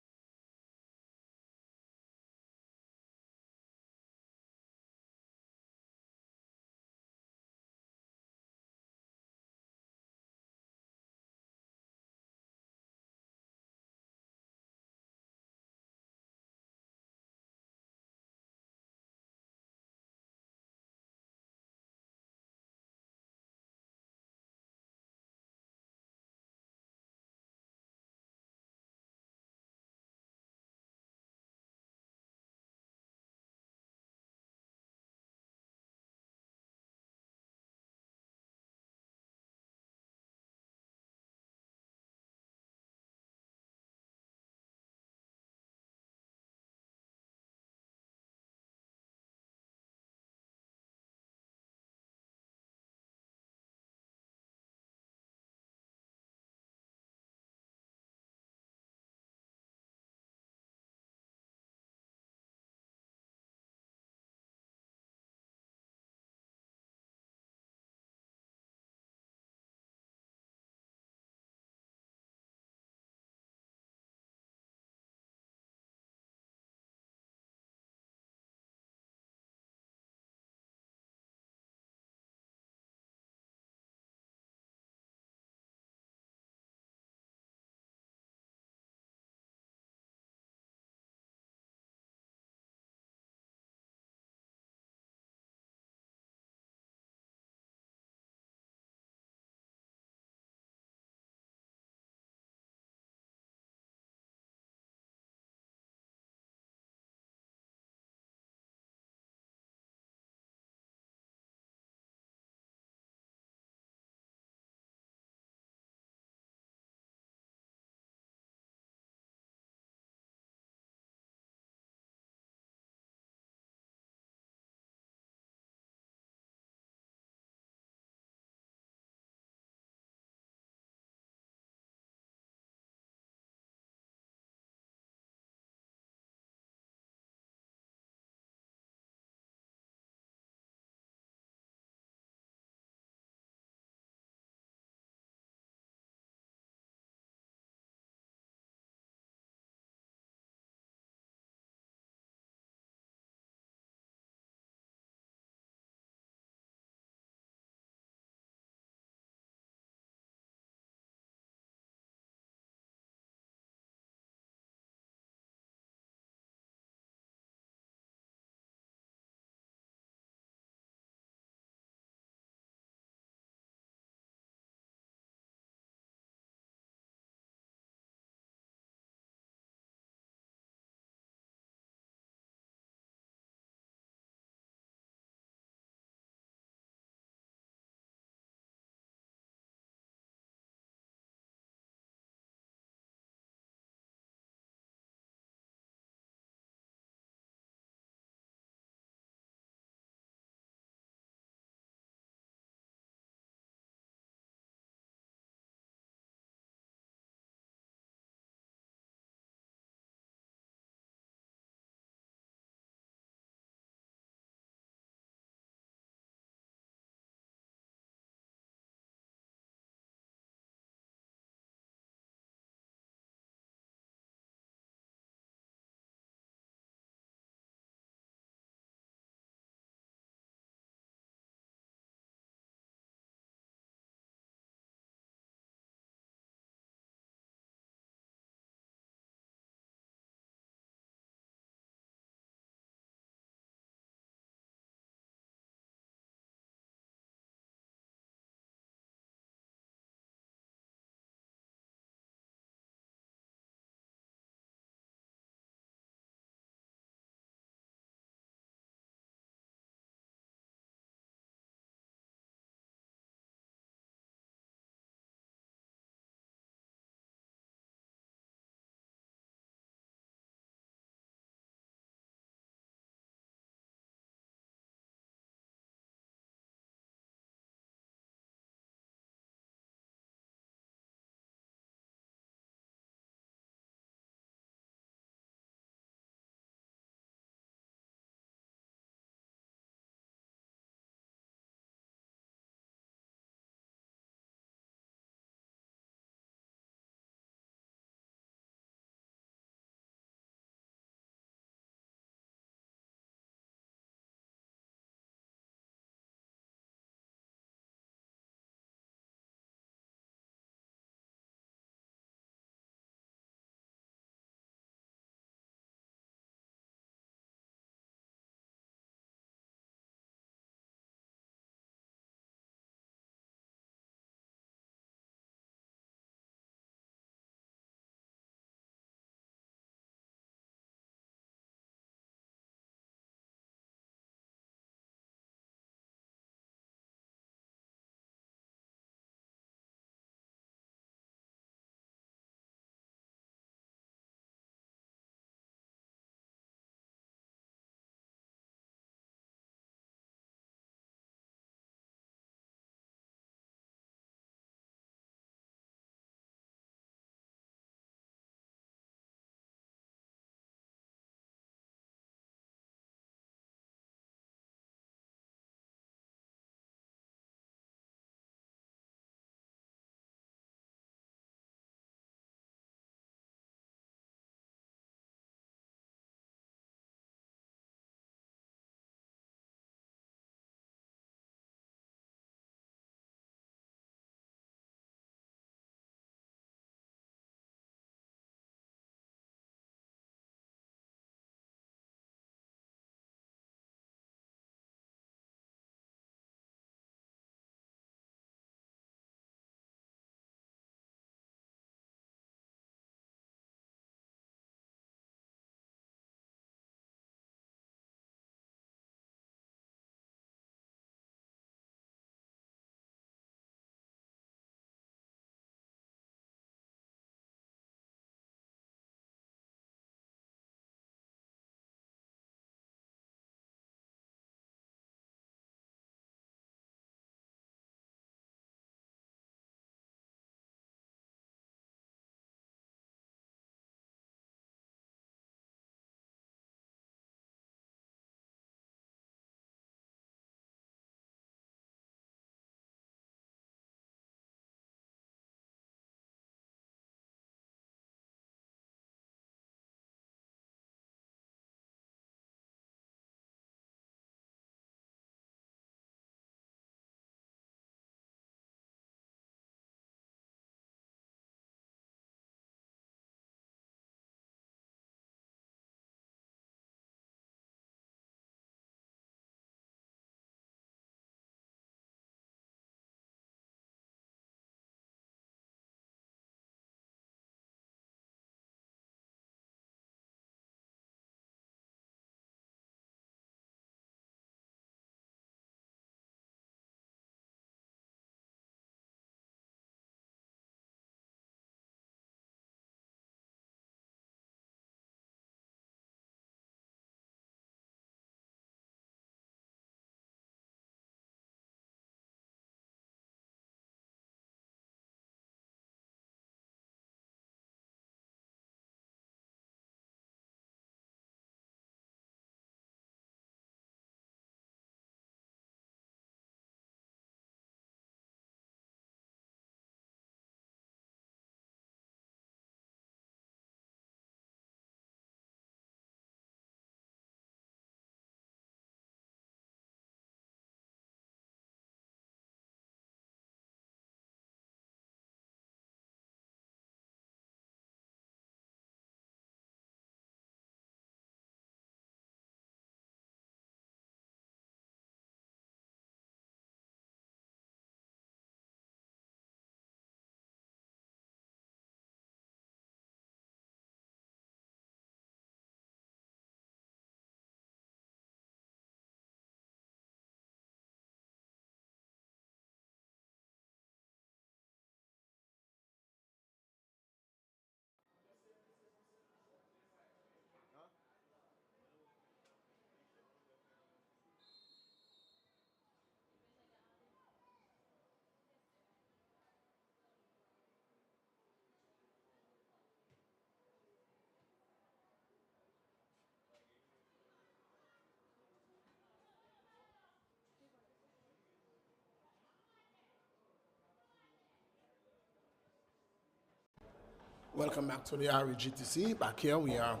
Welcome back to the REGTC. Back here we have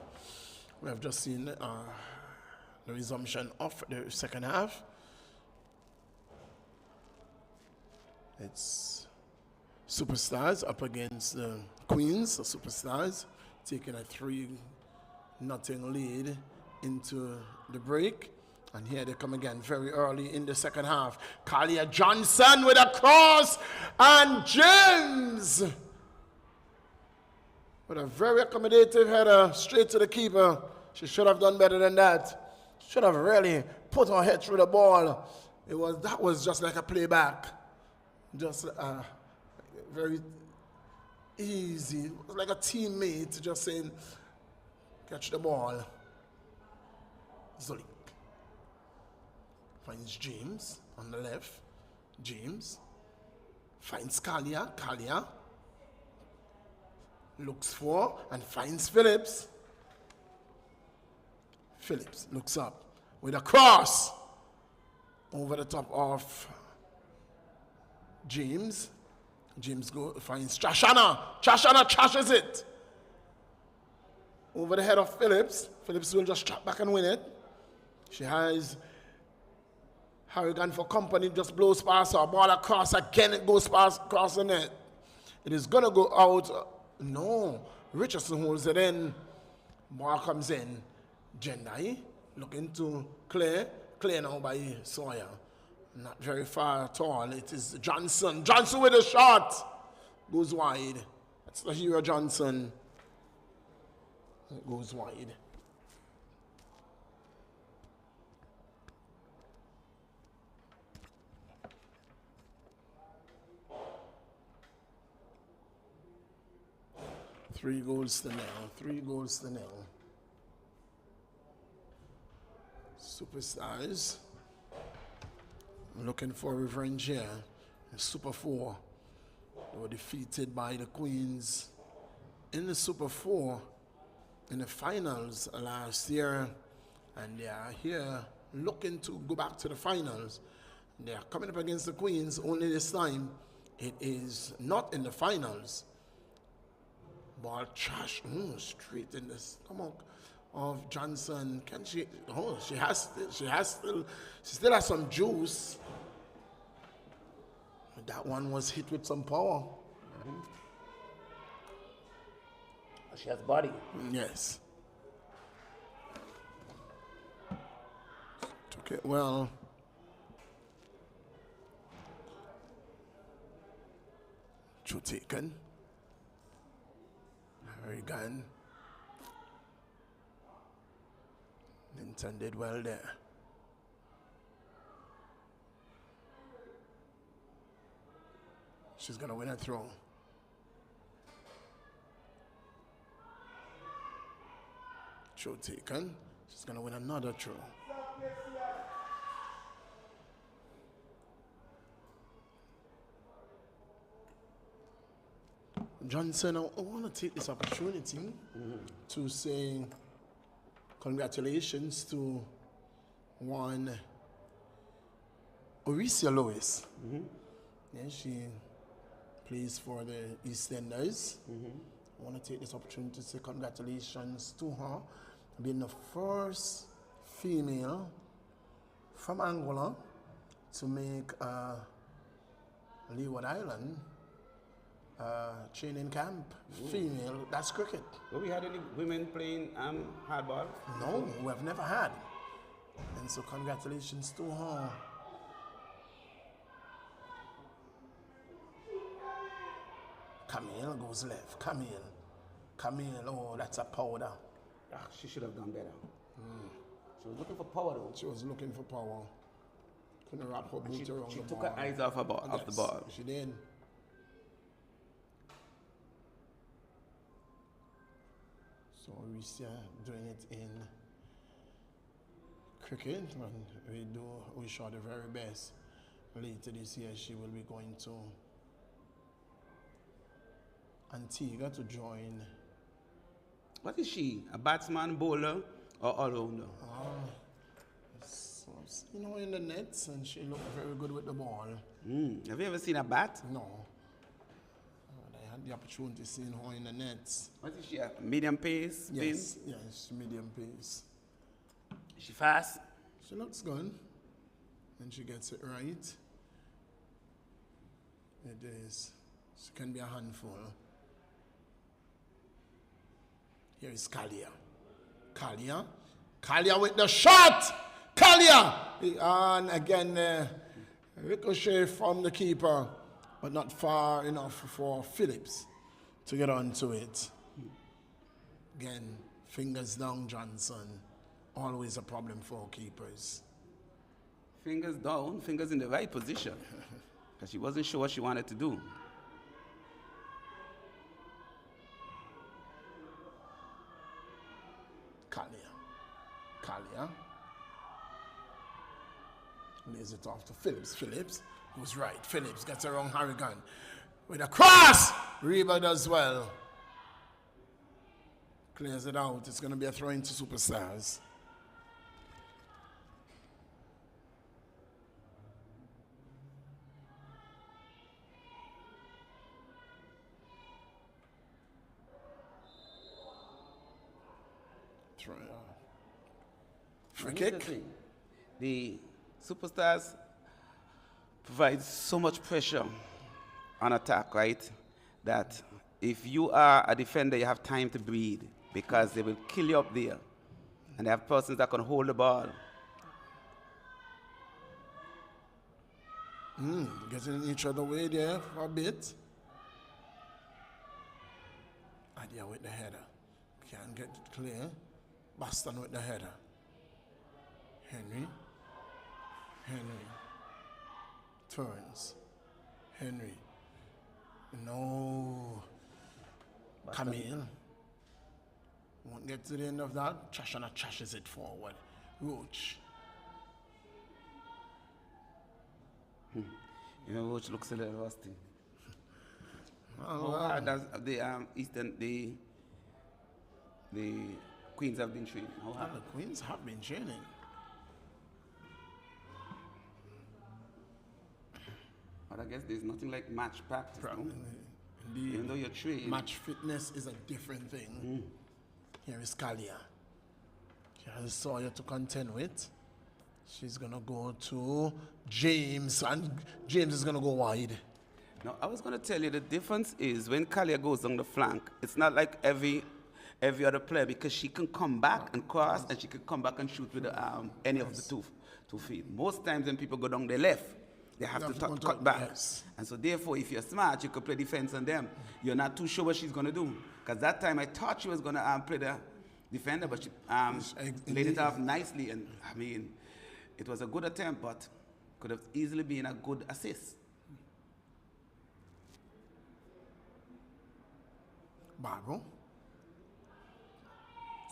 just seen the resumption of the second half. It's Superstars up against the Queens. The Superstars taking a 3-0 lead into the break. And here they come again very early in the second half. Kalia Johnson with a cross, and James with a very accommodative header straight to the keeper. She should have done better than that. Should have really put her head through the ball. That was just like a playback. Just very easy. It was like a teammate just saying, catch the ball. Zolik finds James on the left. James finds Kalia. Kalia looks for and finds Phillips. Phillips looks up with a cross over the top of James. James finds Trashana. Trashana trashes it over the head of Phillips. Phillips will just trap back and win it. She has Harrigan for company, just blows past her. Ball across again, it goes past across the net. It is going to go out. No. Richardson holds it in. Ball comes in. Jendai looking to Claire. Claire now by Sawyer. Not very far at all. It is Johnson. Johnson with a shot. Goes wide. That's the hero Johnson. It goes wide. Three goals to nil. Superstars looking for revenge here. Super 4. They were defeated by the Queens in the Super 4 in the finals last year. And they are here looking to go back to the finals. They are coming up against the Queens, only this time it is not in the finals. Ball trash, straight in the stomach of Johnson. Can she? Oh, she still has some juice. That one was hit with some power. She has body. Yes. Took it well. True taken. Harrigan intended well there. She's gonna win a throw. Throw taken. She's gonna win another throw. Johnson, I want to take this opportunity to say congratulations to one Orisia Lewis. Yeah, she plays for the EastEnders. I want to take this opportunity to say congratulations to her being the first female from Angola to make Leeward Island training camp. Female, that's cricket. Well, we had any women playing hardball? No, we have never had. And so congratulations to her. Camille goes left. Camille, oh, that's a powder. She should have done better. She was looking for power though. She was looking for power. Couldn't wrap her boot around She the took ball. her eyes off the ball. She did. So Orisia doing it in cricket, and we wish her the very best. Later this year, she will be going to Antigua to join. What is she? A batsman, bowler, or all-rounder? In the nets, and she looked very good with the ball. Have you ever seen a bat? No. had the opportunity seeing her in the nets. What is she at? Medium pace? Yes, yes, medium pace. Is she fast? She looks good. And she gets it right. It is. She can be a handful. Here is Kalia. Kalia with the shot! Kalia! And again, ricochet from the keeper, but not far enough for Phillips to get onto it. Again, fingers down, Johnson. Always a problem for keepers. Fingers down, fingers in the right position. Because she wasn't sure what she wanted to do. Kalia. Lays it off to Phillips. Phillips was right. Phillips gets around Harrigan. With a cross! Reba does well. Clears it out. It's going to be a throw into Superstars. Free kick. The Superstars provide so much pressure on attack, right? That if you are a defender, you have time to breathe because they will kill you up there. And they have persons that can hold the ball. Getting each other way there for a bit. Idea with the header. Can't get it clear. Boston with the header. Henry. Turns. Henry. No. Camille. Won't get to the end of that. Trashana trashes it forward. Roach. You know, Roach looks a little rusty. Oh, How hard does the Queens have been training? How hard? The Queens have been training. But I guess there's nothing like match practice. No? Indeed. Even though you're trained. Match fitness is a different thing. Here is Kalia. She has Sawyer to contend with. She's going to go to James, and James is going to go wide. Now, I was going to tell you the difference is when Kalia goes on the flank, it's not like every other player because she can come back and cross and she can come back and shoot with any of the two feet. Most times when people go down the left, they have to cut back. Yes. And so therefore, if you're smart, you could play defense on them. You're not too sure what she's going to do. Because that time I thought she was going to play the defender, but she laid it off nicely. And I mean, it was a good attempt, but could have easily been a good assist. Barbara.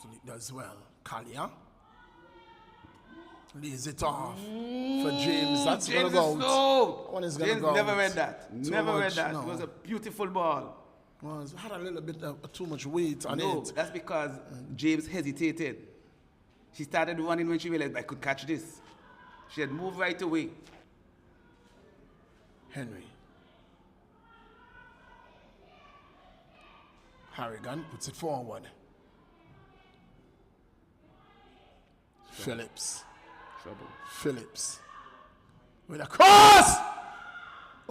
So it does well. Kalia. Lays it off for James. That's going to go out. One is going to James go never out. read that. Never read that. No. It was a beautiful ball. Well, it had a little bit of too much weight on it. No, that's because James hesitated. She started running when she realized I could catch this. She had moved right away. Henry. Harrigan puts it forward. Phillips. Trouble. Phillips. With a cross!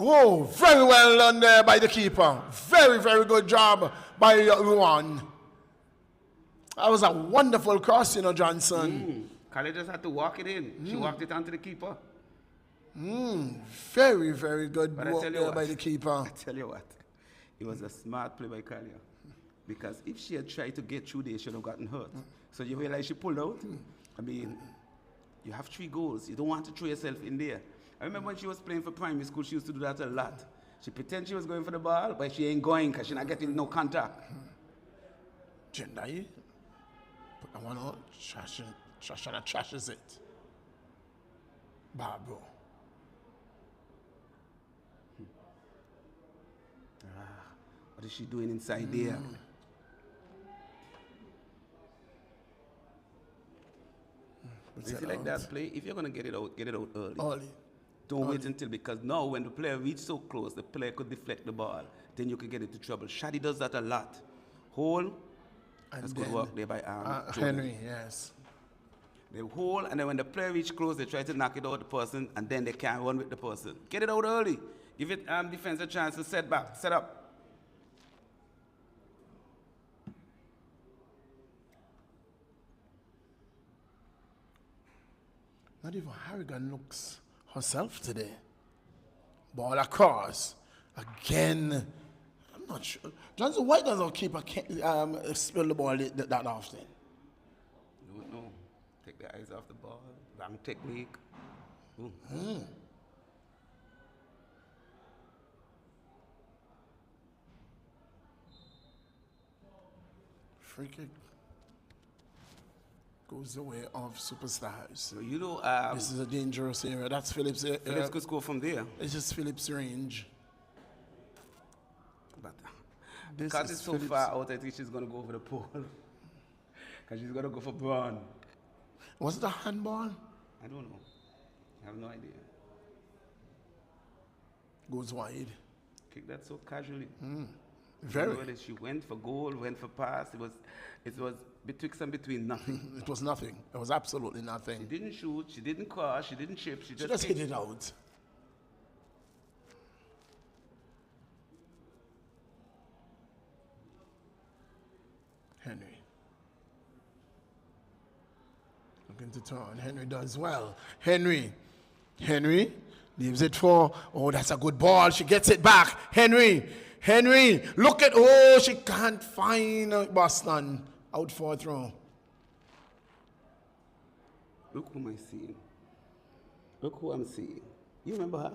Oh, very well done there by the keeper. Very, very good job by Ruan. That was a wonderful cross, Johnson. Khaled just had to walk it in. She walked it onto the keeper. Very, very good But work there by the keeper. I tell you what, it was a smart play by Kalia. Because if she had tried to get through there, she would have gotten hurt. So you realize she pulled out? I mean, you have 3 goals. You don't want to throw yourself in there. I remember when she was playing for primary school, she used to do that a lot. She pretend she was going for the ball, but she ain't going because she's not getting no contact. Jendai, put that one out. Shashana trashes it. Barbara. What is she doing inside there? You see, like that play, if you're going to get it out early. Don't wait until, because now when the player reaches so close, the player could deflect the ball. Then you could get into trouble. Shadi does that a lot. Hold. That's good work there by Henry, yes. They hold, and then when the player reaches close, they try to knock it out the person, and then they can't run with the person. Get it out early. Give it defense a chance to set up. Not even Harrigan looks herself today. Ball across. Again. I'm not sure. Johnson White doesn't keep spill the ball that often. You don't know. Take the eyes off the ball. Wrong technique. Free kick goes the way of superstars. So, you know, This is a dangerous area. That's Phillips' area. Phillips could score from there. It's just Phillips' range. But This because is it's so Phillips. far out, I think she's going to go over the pole. Because she's going to go for Braun. Was it a handball? I don't know. I have no idea. Goes wide. Kick that so casually. Very. Whether she went for goal, went for pass. It was betwixt and between nothing. It was nothing. It was absolutely She nothing. didn't shoot, she didn't cross, she didn't chip, she She just hit it out. Henry. Looking to turn. Henry does well. Henry leaves it for, oh, that's a good ball. She gets it back. Henry, look at, oh, she can't find Boston. Out for a throw. Look who am I seeing. Look who I'm seeing. You remember her?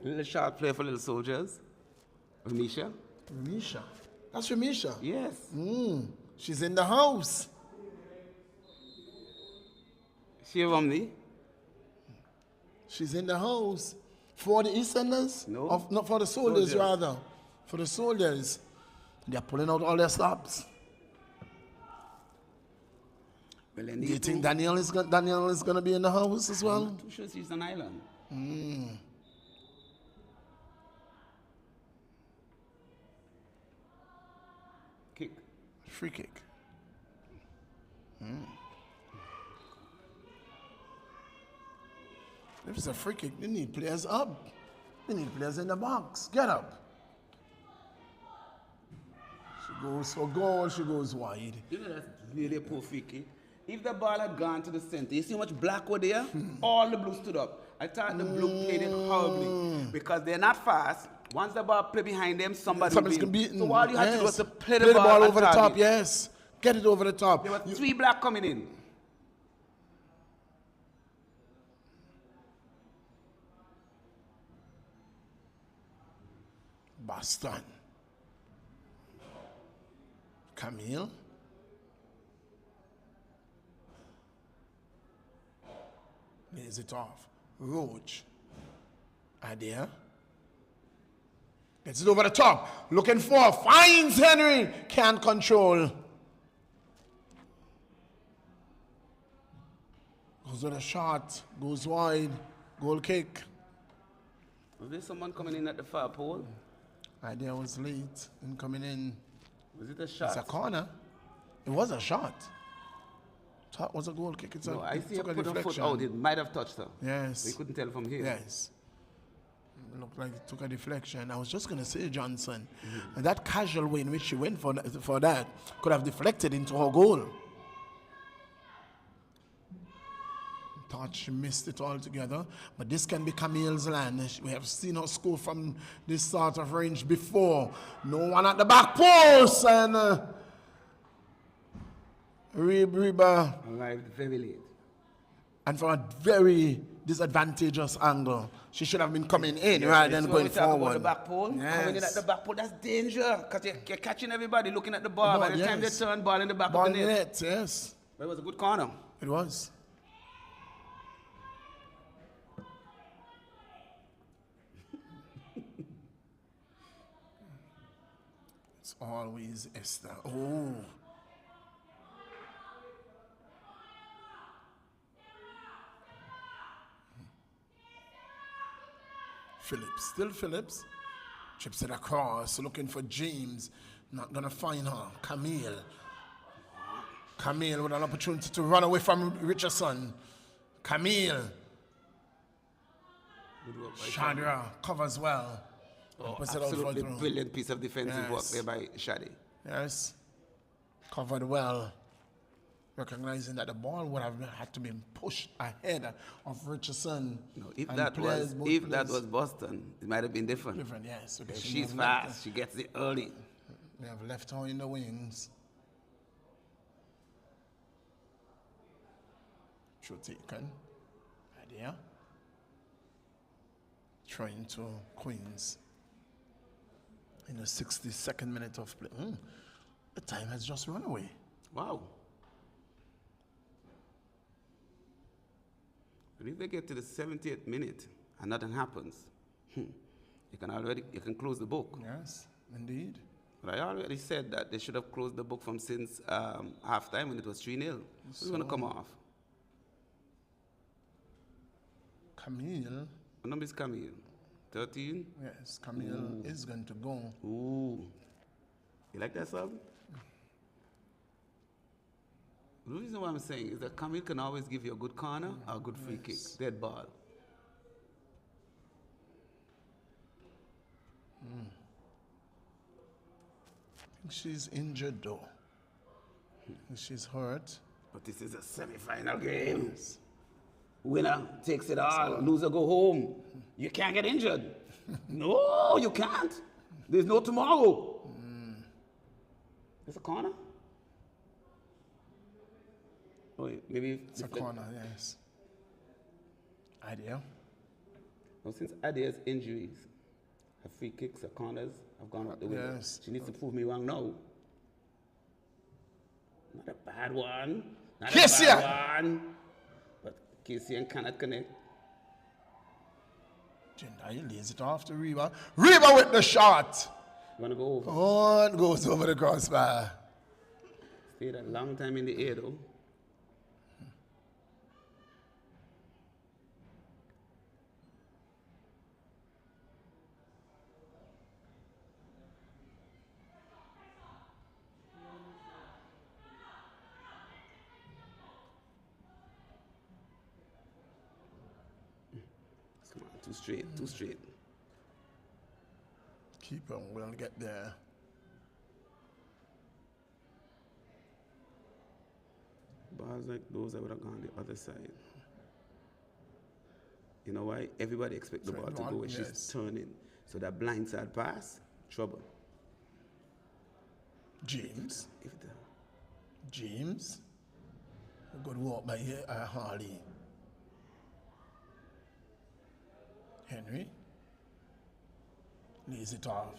Little short player for Little Soldiers. Ramisha? Ramisha. That's Ramisha. Yes. She's in the house. She a Romney? She's in the house. For the EastEnders? No. Not for the soldiers, Soldiers. rather. For the soldiers. They're pulling out all their stops. Well, they Do need you think to- Danielle is going to be in the house as I'm well? not too sure she's an island. Kick. Free kick. If it's a free kick, they need players up. They need players in the box. Get up. She goes for goal. She goes wide. You know that's really a poor free kick. If the ball had gone to the center, you see how much black were there? All the blue stood up. I thought the blue played it horribly because they're not fast. Once the ball play behind them, somebody's gonna be. So all you had to do was to play the Play ball, over the at top. target. Yes, get it over the top. There were three black coming in. Boston. Camille. Lays it off. Roach. Idea. Gets it over the top. Looking for. Finds Henry. Can't control. Goes with a shot. Goes wide. Goal kick. Was there someone coming in at the far pole? Idea was late in coming in. Was it a It's shot? a corner. It was a shot. Thought was a goal kick. It's No, I it see her took a put her foot deflection. out. It might have touched her. Yes. We couldn't tell from here. Yes. It looked like it took a deflection. I was just going to say, Johnson, that casual way in which she went for that could have deflected into her goal. Thought she missed it altogether. But this can be Camille's land. We have seen her score from this sort of range before. No one at the back post. And Reba. Arrived very late. And from a very disadvantageous angle. She should have been coming in rather than So going we talk about forward. the back pole. Coming in at Yes. the back pole, that's danger. Because you're catching everybody looking at the ball. By Ball, the time they yes. turn, ball in the back Ball of the net. net, yes. But it was a good corner. It was. It's always Esther. Oh. Phillips. Still Phillips. Chips it across, looking for James. Not gonna find her. Camille. Camille with an opportunity to run away from Richardson. Camille. Shadra covers well. Oh, Puts it out absolutely front. brilliant piece of defensive work Yes. there by Shadi. Yes. Covered well. Recognizing that the ball would have had to be pushed ahead of Richardson. No, if and that players, was both if that players- was Boston, it might have been different. different, yes. Okay, She's fast. She gets it early. We have left her in the wings. Should taken. Idea. Trying to Queens. In the 62nd minute of play. The time has just run away. Wow. But if they get to the 70th minute and nothing happens, you can close the book. Yes, indeed. But I already said that they should have closed the book from since halftime when it was 3-0. Who's going to come off? Camille. What number is Camille? 13? Yes, Camille is going to go. Ooh. You like that sub? The reason why I'm saying is that Camille can always give you a good corner or a good free kick. Dead ball. I think she's injured though. She's hurt. But this is a semi-final game. Winner takes it all. Loser go home. You can't get injured. No, you can't. There's no tomorrow. It's a corner? Oh, maybe It's a corner, yes. Idea. Well, since Adia's injuries, her free kicks, her corners have gone out the window. Yes. She needs to prove me wrong now. Not a bad one. Not Casey! a bad one. But Casey cannot connect. Jendai lays it off to Reba. Reba with the shot. You want to go over? On goes over the crossbar. Stayed a long time in the air, though. Come on, too straight, too straight. Keeper will get there. Balls like those, I would have gone the other side. You know why? Everybody expects the ball to go when she's turning. So that blind side pass, trouble. James. If the, James. A good walk by Harley. Henry. Lays it off.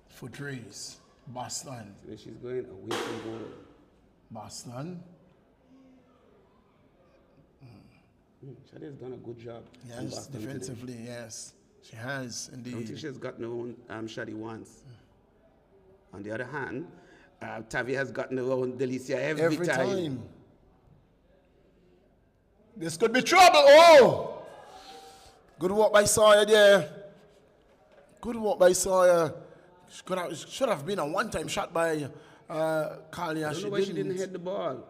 Foot race. Boston. where she's going away from goal. Boston. Shadi has done a good job. on Yes, Boston defensively, yes. She has, Today. I don't think indeed. she has gotten her own Shadi once. On the other hand, Tavi has gotten her own Delicia every time. This could be trouble. Oh! Good walk by Sawyer there. Good walk by Sawyer. Should have been a one-time shot by Kalia. I don't know why she didn't hit the ball.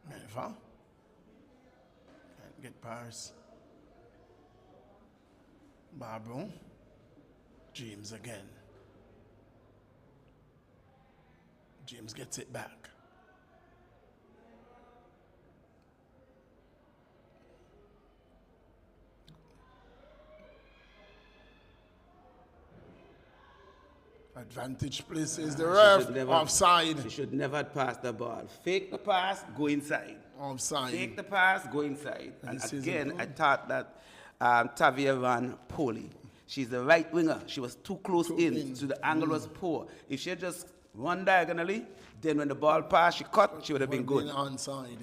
Never. Can't get past. Barbara. James again. James gets it back. Advantage places the ref. Offside. She should never pass the ball. Fake the pass, go inside. Offside. Take the pass, go inside. And this is again, a I thought that Tavia ran poorly. She's the right winger. She was too close in, so the angle was poor. If she had just run diagonally, then when the ball passed, she cut, she would have been good. Onside.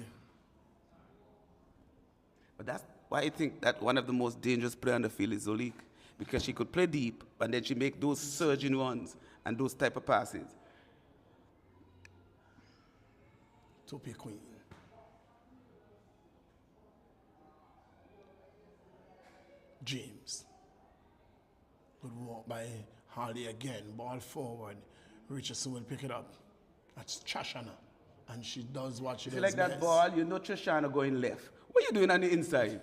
But that's why I think that one of the most dangerous players on the field is Zolik, because she could play deep, and then she make those surging runs and those type of passes. Topi Queen. James. Good walk by Harley again. Ball forward. Richardson will pick it up. That's Chashana. And she does what she does like that best. ball, you know Trishana going left. What are you doing on the inside?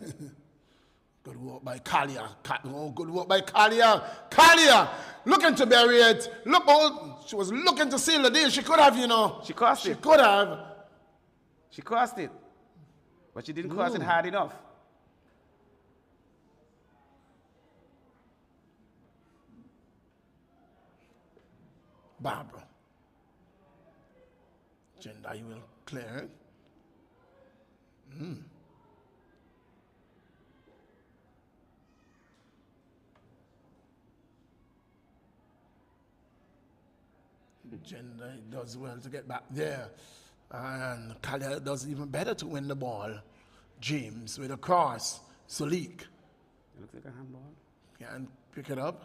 Good work by Kalia. Good work by Kalia. Kalia looking to bury it. Look, she was looking to seal the deal. She could have, She crossed it. She could have. She crossed it. But she didn't cross it hard enough. Barbara. Gender, you will clear it. Gender does well to get back there. And Kalia does even better to win the ball. James with a cross. Salik It looks like a handball. can pick it up.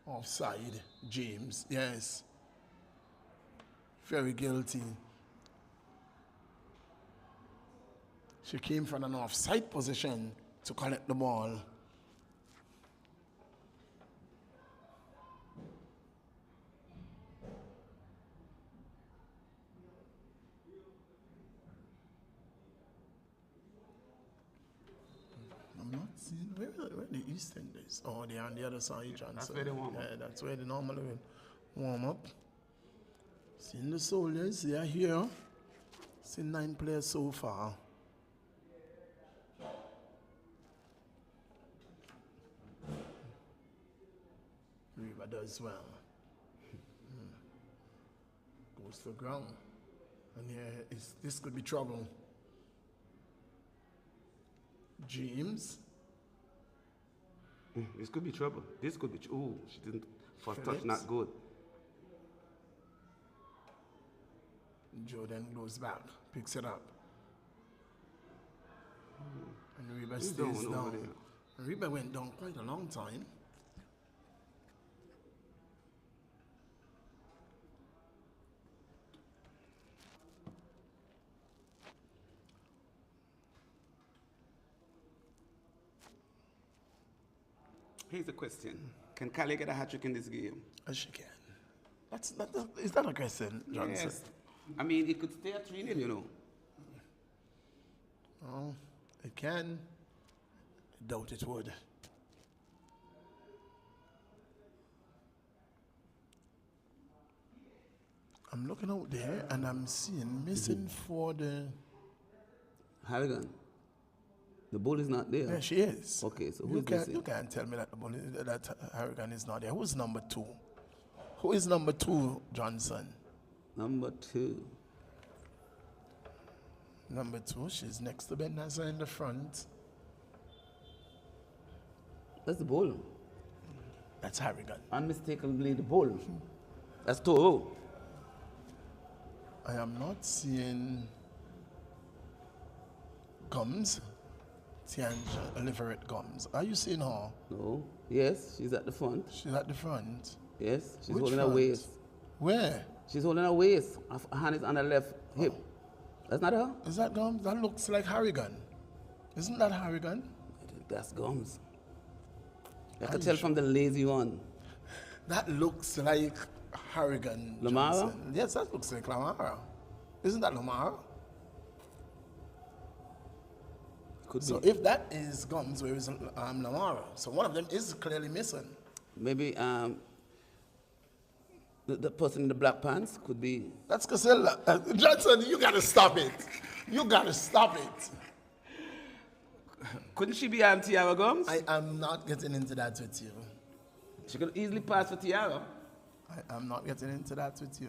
Offside, James, yes. Very guilty. She came from an offside position to collect the ball. I'm not seeing where the East End is. Oh, they're on the other side, Johnson. That's where they warm up. Yeah, that's where they normally will warm up. Seeing the Soldiers, they are here. Seen 9 players so far. Riva does well. Goes to ground. And here, this could be trouble. James. This could be trouble. This could be. Oh, she didn't. First touch, Phillips. not good. Jordan goes back, picks it up. And Reba He's stays down over down. there. Reba went down quite a long time. Here's the question. Can Kali get a hat-trick in this game? As she can. Is that a question, Johnson? Yes. I mean, it could stay at 3-0, you know. Oh, it can. I doubt it would. I'm looking out there and I'm seeing missing for the. Harrigan. The ball is not there. Yeah, she is. Okay, so you who's can't, missing? you can't tell me that that Harrigan is not there. Who's number 2? Who is number 2, Johnson? Number 2. Number 2, she's next to Ben Nasser in the front. That's the ball. That's Harrigan. Unmistakably the ball. That's 2-0. I am not seeing Gums. Tianja Oliverette Gums. Are you seeing her? No. Yes, she's at the front. She's at the front. Yes, she's Which holding her front? waist. Where? She's holding her waist. Her hand is on her left hip. That's not her? Is that Gums? That looks like Harrigan. Isn't that Harrigan? That's Gums. You Are can you tell sure? from the lazy one. That looks like Harrigan. Lamara? Johnson. Yes, that looks like Lamara. Isn't that Lamara? Could So be. if that is Gums, where is Lamara? So one of them is clearly missing. Maybe the person in the black pants could be. That's Casella. Johnson, you gotta stop it. You gotta stop it. Couldn't she be Tiara Gums? I am not getting into that with you. She could easily pass for Tiara. I am not getting into that with you.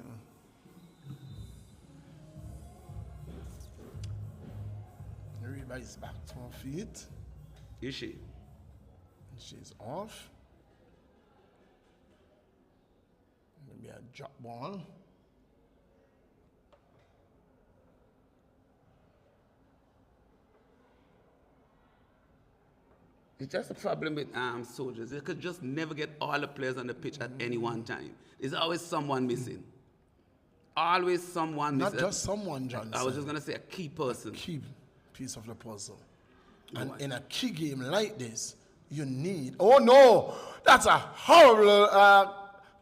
Reba is back to her feet. Is she? She's off. Maybe a drop ball. It's just a problem with soldiers. They could just never get all the players on the pitch at any one time. There's always someone missing. Always someone Not missing. just someone, Johnson. I was just going to say a key person. Key piece of the puzzle. And in a key game like this, you need. Oh no, that's a horrible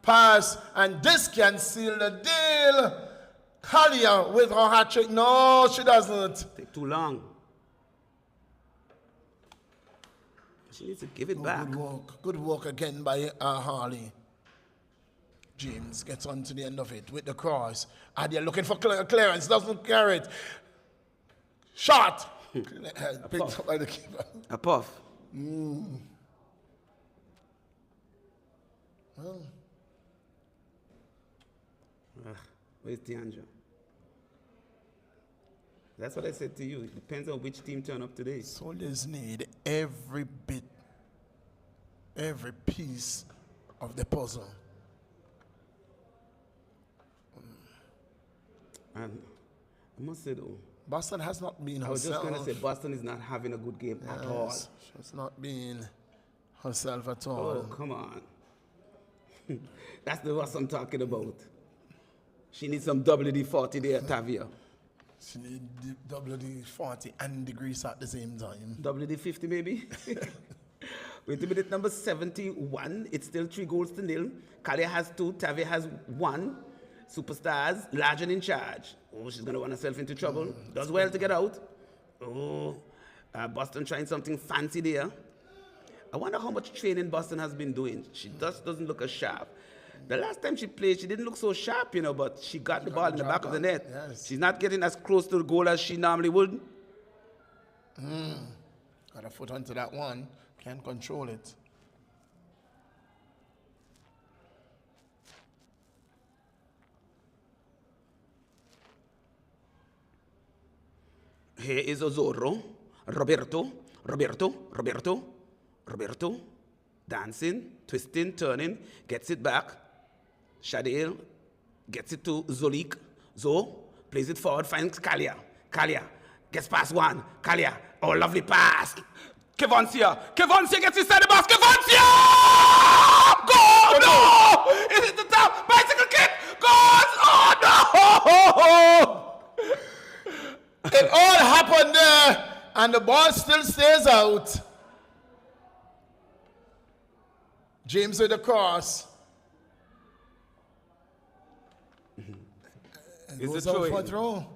pass, and this can seal the deal. Kalia with her hat trick. No, she doesn't. Take too long. She needs to give it back. Good work again by Harley. James gets on to the end of it with the cross. Adia looking for clearance, doesn't carry it. Shot. Picked up by the keeper. A puff. Well, where's DeAndre? That's what I said to you. It depends on which team turn up today. soldiers need every bit, every piece of the puzzle. And I must say though, Boston has not been I was just herself. going to say Boston is not having a good game at all. She's not been herself at Oh, all. come on. That's the what I'm talking about. She needs some WD-40 there, Tavia. She need WD-40 and degrees at the same time. WD-50 maybe? Wait a minute, number 71. It's still 3-0. Kalia has 2, Tavia has 1. Superstars, large and in charge. Oh, she's going to run herself into trouble. Does well to get out. Oh, Boston trying something fancy there. I wonder how much training Boston has been doing. She just doesn't look as sharp. The last time she played, she didn't look so sharp, you know, but she got the ball in the back of the net. Yes. She's not getting as close to the goal as she normally would. Got a foot onto that one. Can't control it. Here is Ozoro, Roberto, dancing, twisting, turning, gets it back. Shadil gets it to Zolik. Plays it forward, finds Kalia. Kalia gets past one. Kalia, oh, lovely pass. Kevoncia gets inside the box. Kevoncia! Goal! No! It hit the top. Bicycle kick. Goals! Oh, no! It all happened there, and the ball still stays out. James with the cross. Is Goes it out for throwing? throw.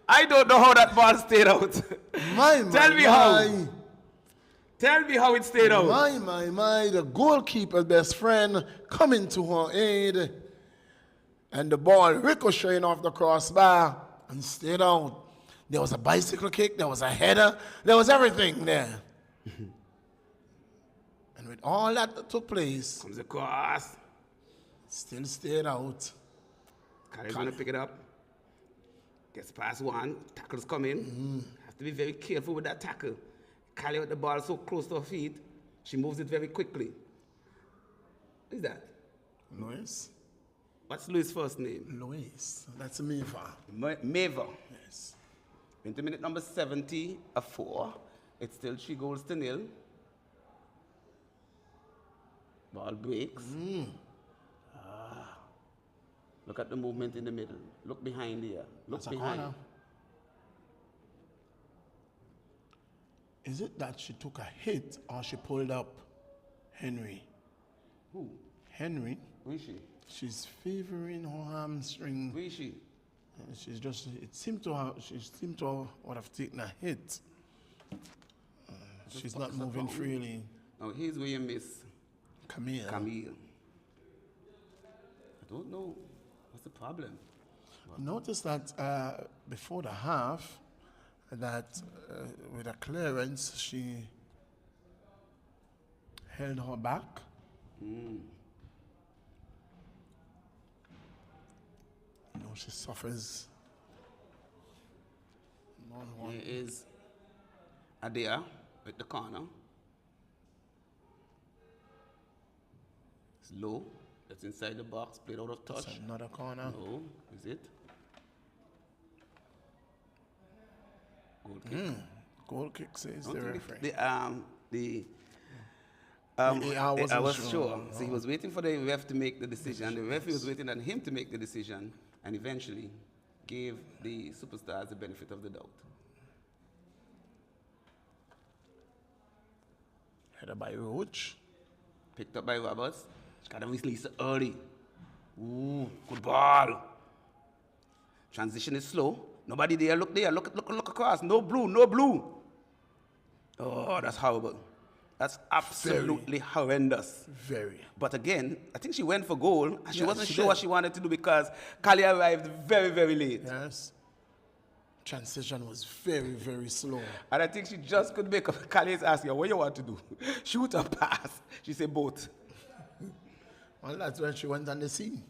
I don't know how that ball stayed out. Tell me how. Tell me how it stayed out. My. The goalkeeper's best friend coming to her aid. And the ball ricocheting off the crossbar and stayed out. There was a bicycle kick, there was a header, there was everything there. And with all that took place, Comes across. still stayed out. Kali's going to pick it up. Gets past one. Tackle's coming. Have to be very careful with that tackle. Kali with the ball so close to her feet, she moves it very quickly. Who's that? Luis? What's Louis' first name? Luis. That's Meva. Mava. Yes. Into minute number 74. It's still 3-0. Ball breaks. Look at the movement in the middle. Look behind here. Look That's a behind. corner. Is it that she took a hit or she pulled up Henry? Who? Henry, Who is she? she's favoring her hamstring. Who is she? She's just, she seemed to would have taken a hit. She's not moving freely. Now here's where you miss Camille. Camille. I don't know. What's the problem? Notice that before the half, that with a clearance, she held her back. She suffers. Here is Adia with the corner. It's low. That's inside the box. Played out of touch. It's another corner. No, is it? Goal kick. Goal kick says I the don't referee. think I wasn't was sure. sure. So he was waiting for the ref to make the decision. The referee was waiting on him to make the decision, and eventually gave the superstars the benefit of the doubt. Headed by Roach. Picked up by Roberts. She got to release it early. Ooh, good ball. Transition is slow. Nobody there. Look there. Look across. No blue. No blue. Oh, that's horrible. That's absolutely horrendous. Very. But again, I think she went for goal, and she wasn't sure did. what she wanted to do because Kali arrived very, very late. Yes. Transition was very, very slow. And I think she just could make up. Kali's asking her, what you want to do? Shoot or pass? She said both. Well, that's when she went on the scene.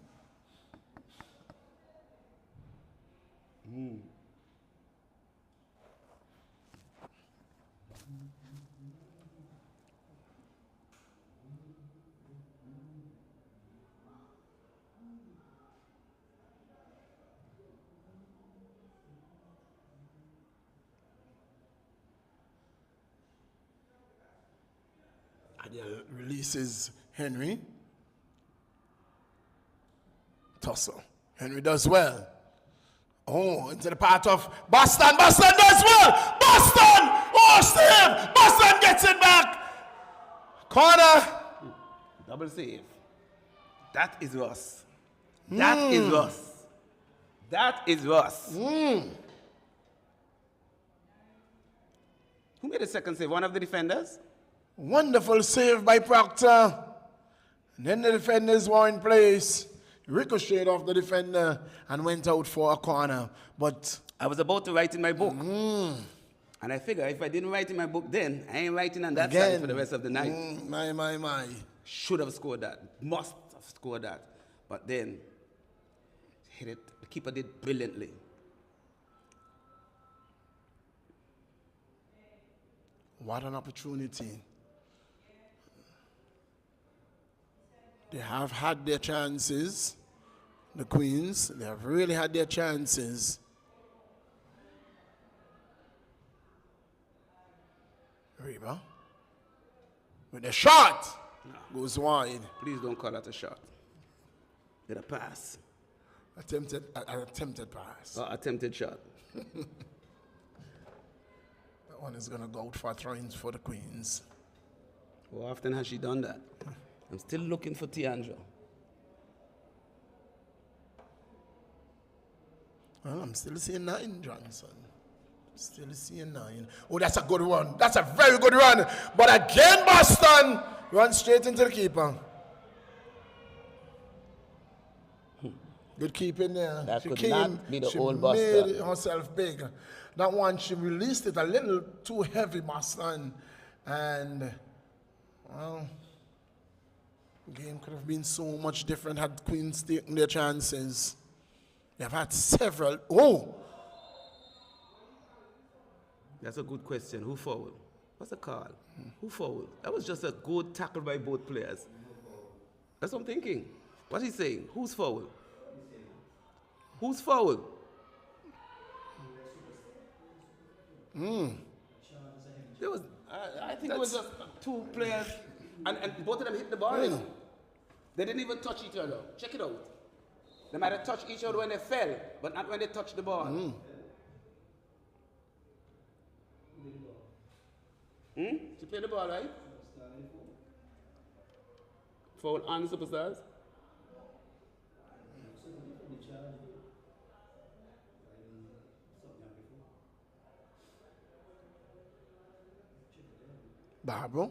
Adiel releases Henry. Tussle. Henry does well. Oh, into the part of Boston. Boston does well. Boston! Oh, save! Boston gets it back. Corner. Double save. That is Ross. That is Ross. That is Ross. Who made the second save? One of the defenders? Wonderful save by Proctor. And then the defenders were in place. Ricocheted off the defender and went out for a corner. But I was about to write in my book. And I figure if I didn't write in my book then, I ain't writing on that side for the rest of the night. My. Should have scored that. Must have scored that. But then, hit it. The keeper did brilliantly. What an opportunity. They have had their chances. The Queens, they have really had their chances. Reba. With the shot. Goes wide. Please don't call that a shot. Did a pass. Attempted pass. Attempted shot. That one is going to go out for throw-ins for the Queens. How often has she done that? I'm still looking for Tiandra. Well, I'm still seeing 9, Johnson. Still seeing 9. Oh, that's a good run. That's a very good run. But again, Boston runs straight into the keeper. Good keeping there. That could not be the old Boston. She made herself big. That one, she released it a little too heavy, Boston. And, well, the game could have been so much different had Queens taken their chances. They've had several. Oh! That's a good question. Who fouled? What's the call? Who fouled? That was just a good tackle by both players. That's what I'm thinking. What's he saying? Who's fouled? Who's fouled? There was, I think it was just 2 players, and both of them hit the ball. They didn't even touch each other. Check it out. They might have touched each other when they fell, but not when they touched the ball. She played the ball, right? Foul on Superstars. Barbara.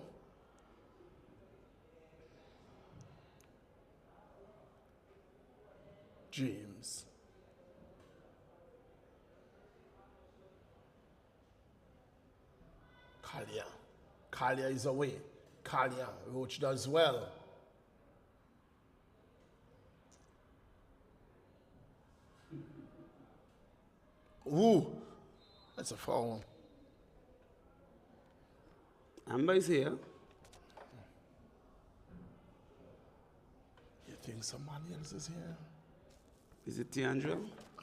James. Kalia. Kalia is away. Kalia. Roach does well. Ooh. That's a foul. Amber is here. You think somebody else is here? Is it Tiandra?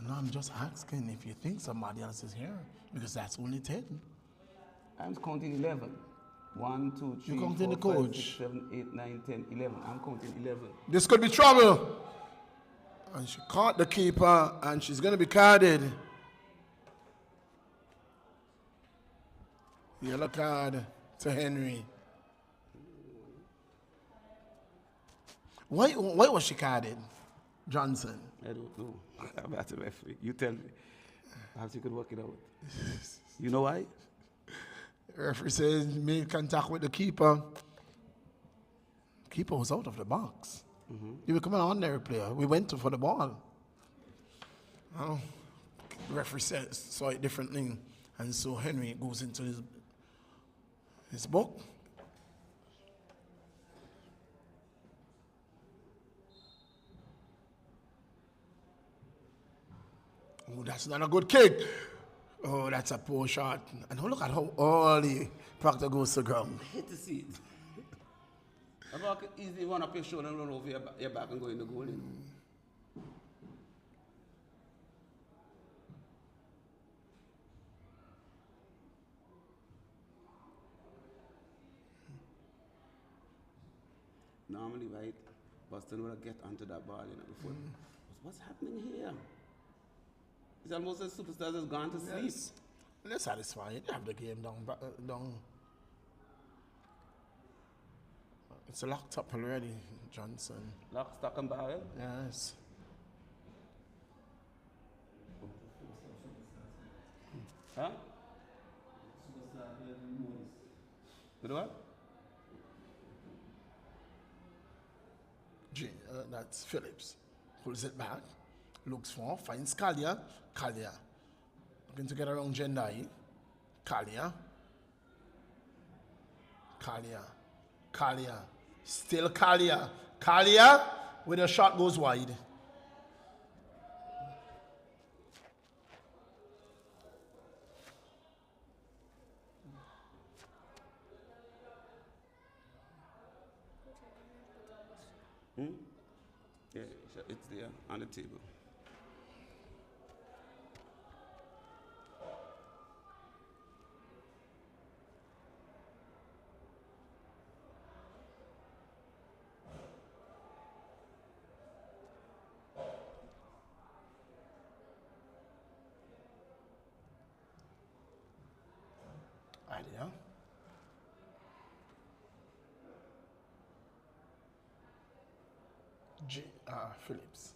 No, I'm just asking if you think somebody else is here. Because that's only 10. I'm counting 11. 1, 2, 3, You're counting 4, the 5, coach. 6, 7, 8, 9, 10, 11. I'm counting 11. This could be trouble. And she caught the keeper, and she's going to be carded. Yellow card to Henry. Why was she carded, Johnson? I don't know. I'm not a referee. You tell me. Perhaps you could work it out. You know why? The referee says made contact with the keeper. Keeper was out of the box. He became an ordinary player. We went for the ball. Oh, the referee saw it differently, and so Henry goes into his book. Oh, that's not a good kick. Oh, that's a poor shot. And look at how early Proctor goes to ground. I hate to see it. I could easily run up your shoulder and run over your back and go in the goal. Normally, right, Boston would get onto that ball, before. What's happening here? It's almost as superstars has gone to sleep. They're satisfied. They have the game down. It's locked up already, Johnson. Lock, stock, and barrel? Yes. Huh? You know what? That's Phillips. Pulls it back. Looks for, finds Kalia. Looking to get around Jendai. Kalia. Still Kalia. With a shot goes wide. Yeah, it's there on the table. Idea. Phillips.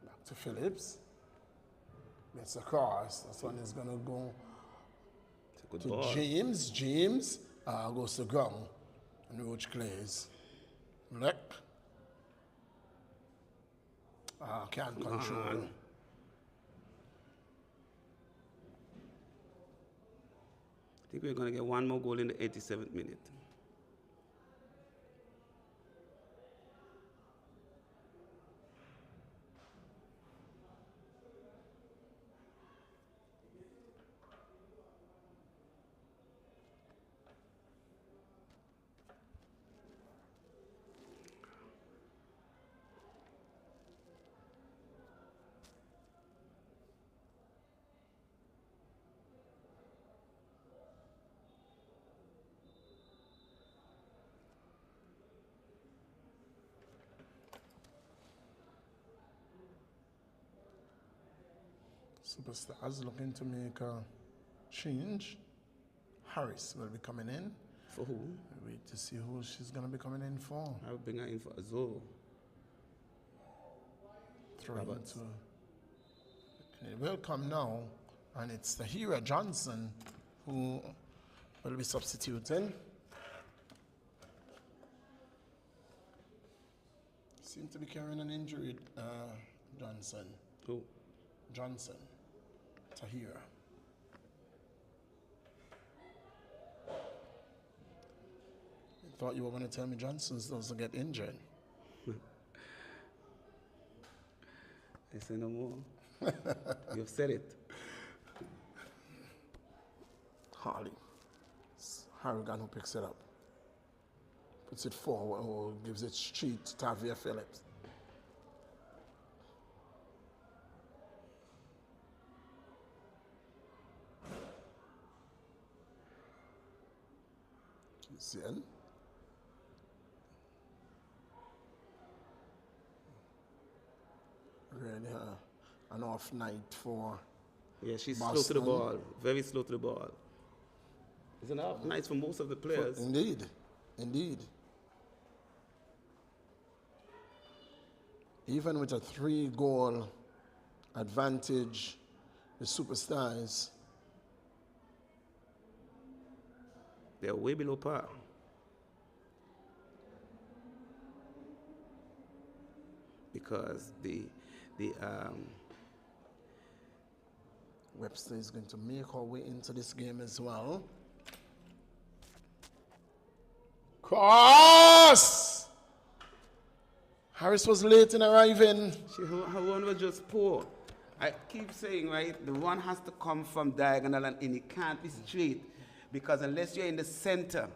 Back to Phillips. Gets across. This one is going to go to ball. James. James goes to ground. And Roach clears. Leck. Can't control. I think we're going to get one more goal in the 87th minute. Superstars looking to make a change. Harris will be coming in. For who? Wait to see who she's going to be coming in for. I would bring her in for Azul. Roberts. It will come now, and it's Tahira Johnson who will be substituting. Seem to be carrying an injury, Johnson. Who? Johnson. Tahira. I thought you were going to tell me Johnson's doesn't get injured. I say no more. You've said it. Harley. It's Harrigan who picks it up. Puts it forward or gives it straight to Tavia Phillips. Then really an off night for Yeah, she's Boston. slow to the ball. Very slow to the ball. It's an off night for most of the players. Indeed. even with a 3-goal advantage, the Superstars, they're way below par. Because Webster is going to make her way into this game as well. Cross! Harris was late in arriving. Her one was just poor. I keep saying, right, the one has to come from diagonal and in. It can't be straight. Because unless you're in the center,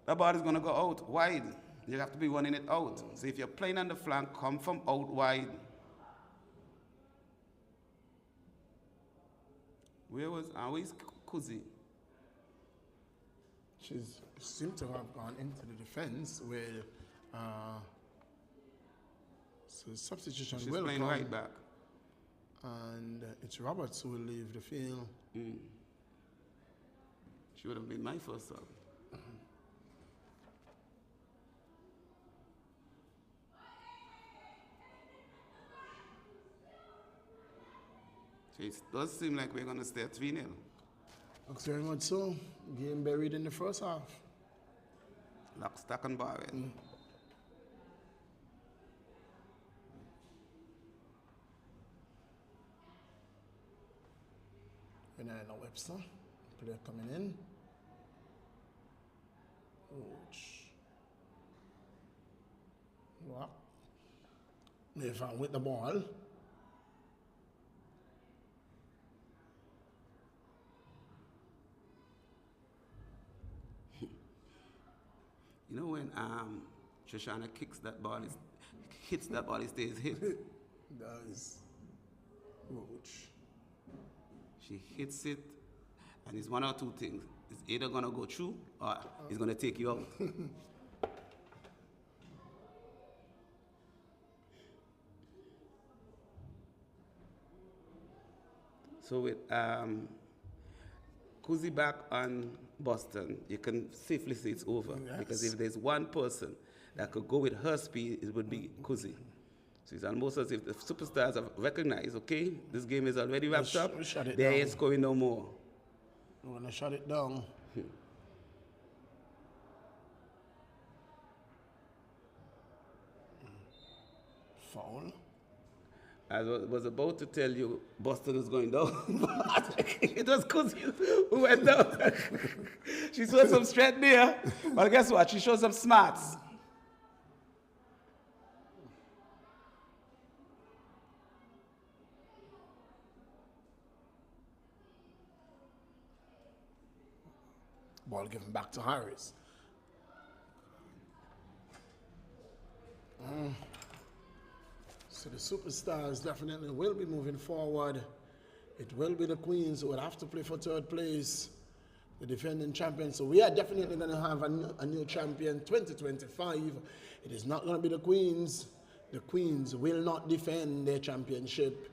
the ball is going to go out wide. You have to be running it out. So if you're playing on the flank, come from out wide. Where's Kuzi? She seemed to have gone into the defense where so substitution She's will playing come. right back. And it's Roberts who will leave the field. She would have been my first sub. So it does seem like we're going to stay at 3-0. Looks very much so. Game buried in the first half. Lock, stock, and barrel. Renata Webster, player coming in. Ouch. What? Nathan with the ball. You know when Shoshana kicks that ball, hits that ball, it stays hit. Does. Ouch. She hits it, and it's one or two things. It's either going to go through or it's going to take you out. So with Kuzi back on Boston, you can safely say it's over. Yes. Because if there's one person that could go with her speed, it would be Kuzi. So it's almost as if the Superstars have recognized, okay, this game is already wrapped up. They ain't scoring no more. We're going to shut it down. Foul. I was about to tell you Boston is going down. It was Kuzi who went down. She showed some strength there. But guess what? She showed some smarts. Ball given back to Harris. So the Superstars definitely will be moving forward. It will be the Queens who will have to play for third place, the defending champions. So we are definitely going to have a new champion 2025. It is not going to be the Queens. The Queens will not defend their championship.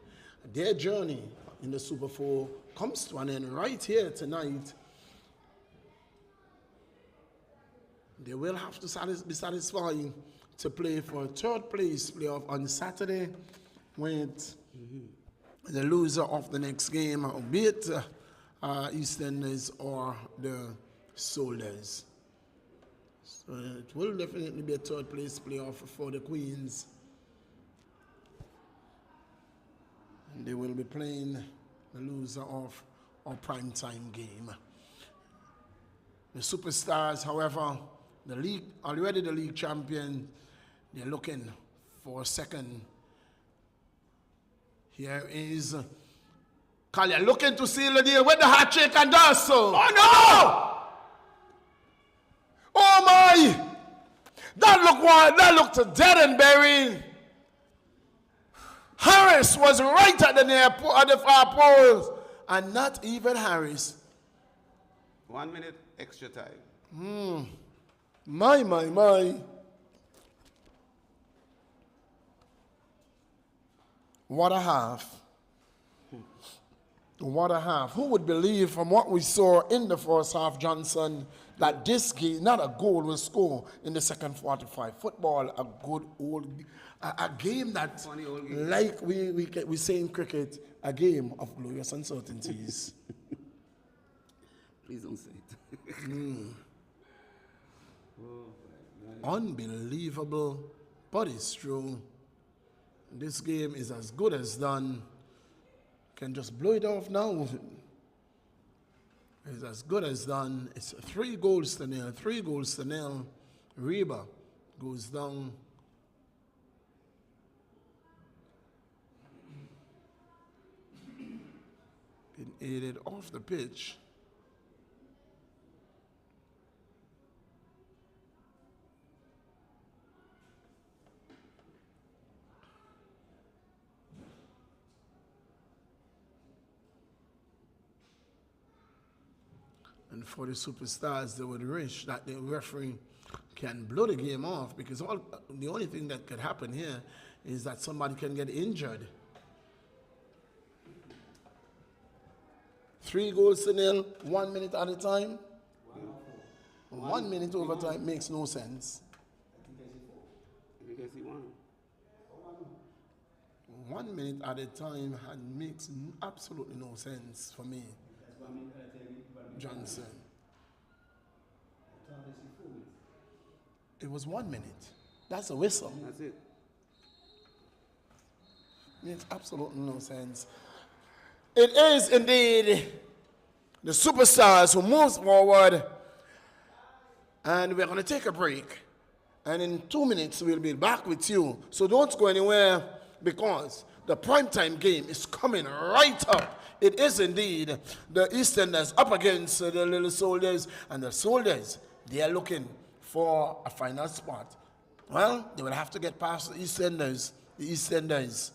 Their journey in the Super 4 comes to an end right here tonight. They will have to be satisfied to play for a third place playoff on Saturday with the loser of the next game, be it Easterners or the Soldiers. So it will definitely be a third place playoff for the Queens. And they will be playing the loser of our primetime game. The Superstars, however, the league, already the league champion, they're looking for a second. Here is Collier looking to seal the deal with the hat trick and does so. Oh no! Oh my! That looked dead and buried. Harris was right at the far post, and not even Harris. 1 minute extra time. My. What a half. What a half. Who would believe from what we saw in the first half, Johnson, that this game, not a goal, will score in the second 45. Football, a good old, a game that, Funny old game. like we say in cricket, a game of glorious uncertainties. Please don't say it. Unbelievable, but it's true. This game is as good as done. Can just blow it off now. It's as good as done. It's 3 goals to nil. 3 goals to nil. Reba goes down. Been aided off the pitch. And for the superstars, they would wish that the referee can blow the game off, because the only thing that could happen here is that somebody can get injured. 3 goals to nil, 1 minute at a time. 1 minute overtime makes no sense. I think I see 1. 1 minute at a time makes absolutely no sense for me. Johnson. It was 1 minute. That's a whistle. That's it. Makes absolutely no sense. It is indeed the superstars who moves forward. And we're going to take a break. And in 2 minutes, we'll be back with you. So don't go anywhere, because the primetime game is coming right up. It is indeed the EastEnders up against the Little Soldiers. And the Soldiers, they are looking for a final spot. Well, they will have to get past the EastEnders. The EastEnders,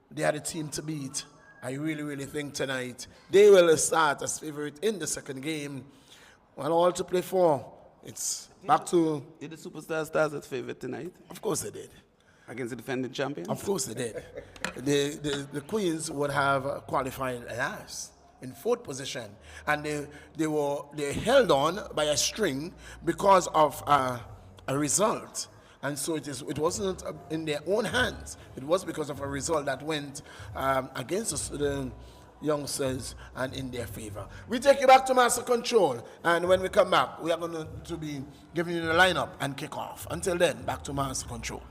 they are the team to beat. I really, really think tonight they will start as favorite in the second game. Well, all to play for. It's back to... Did the Superstars start as favorite tonight Of course they did. against the defending champions? Of course they did. The Queens would have qualified last in 4th position, and they held on by a string because of a result. And so it wasn't in their own hands. It was because of a result that went against the youngsters and in their favor. We take you back to Master Control, and when we come back, we are going to be giving you the lineup and kick off. Until then, back to Master Control.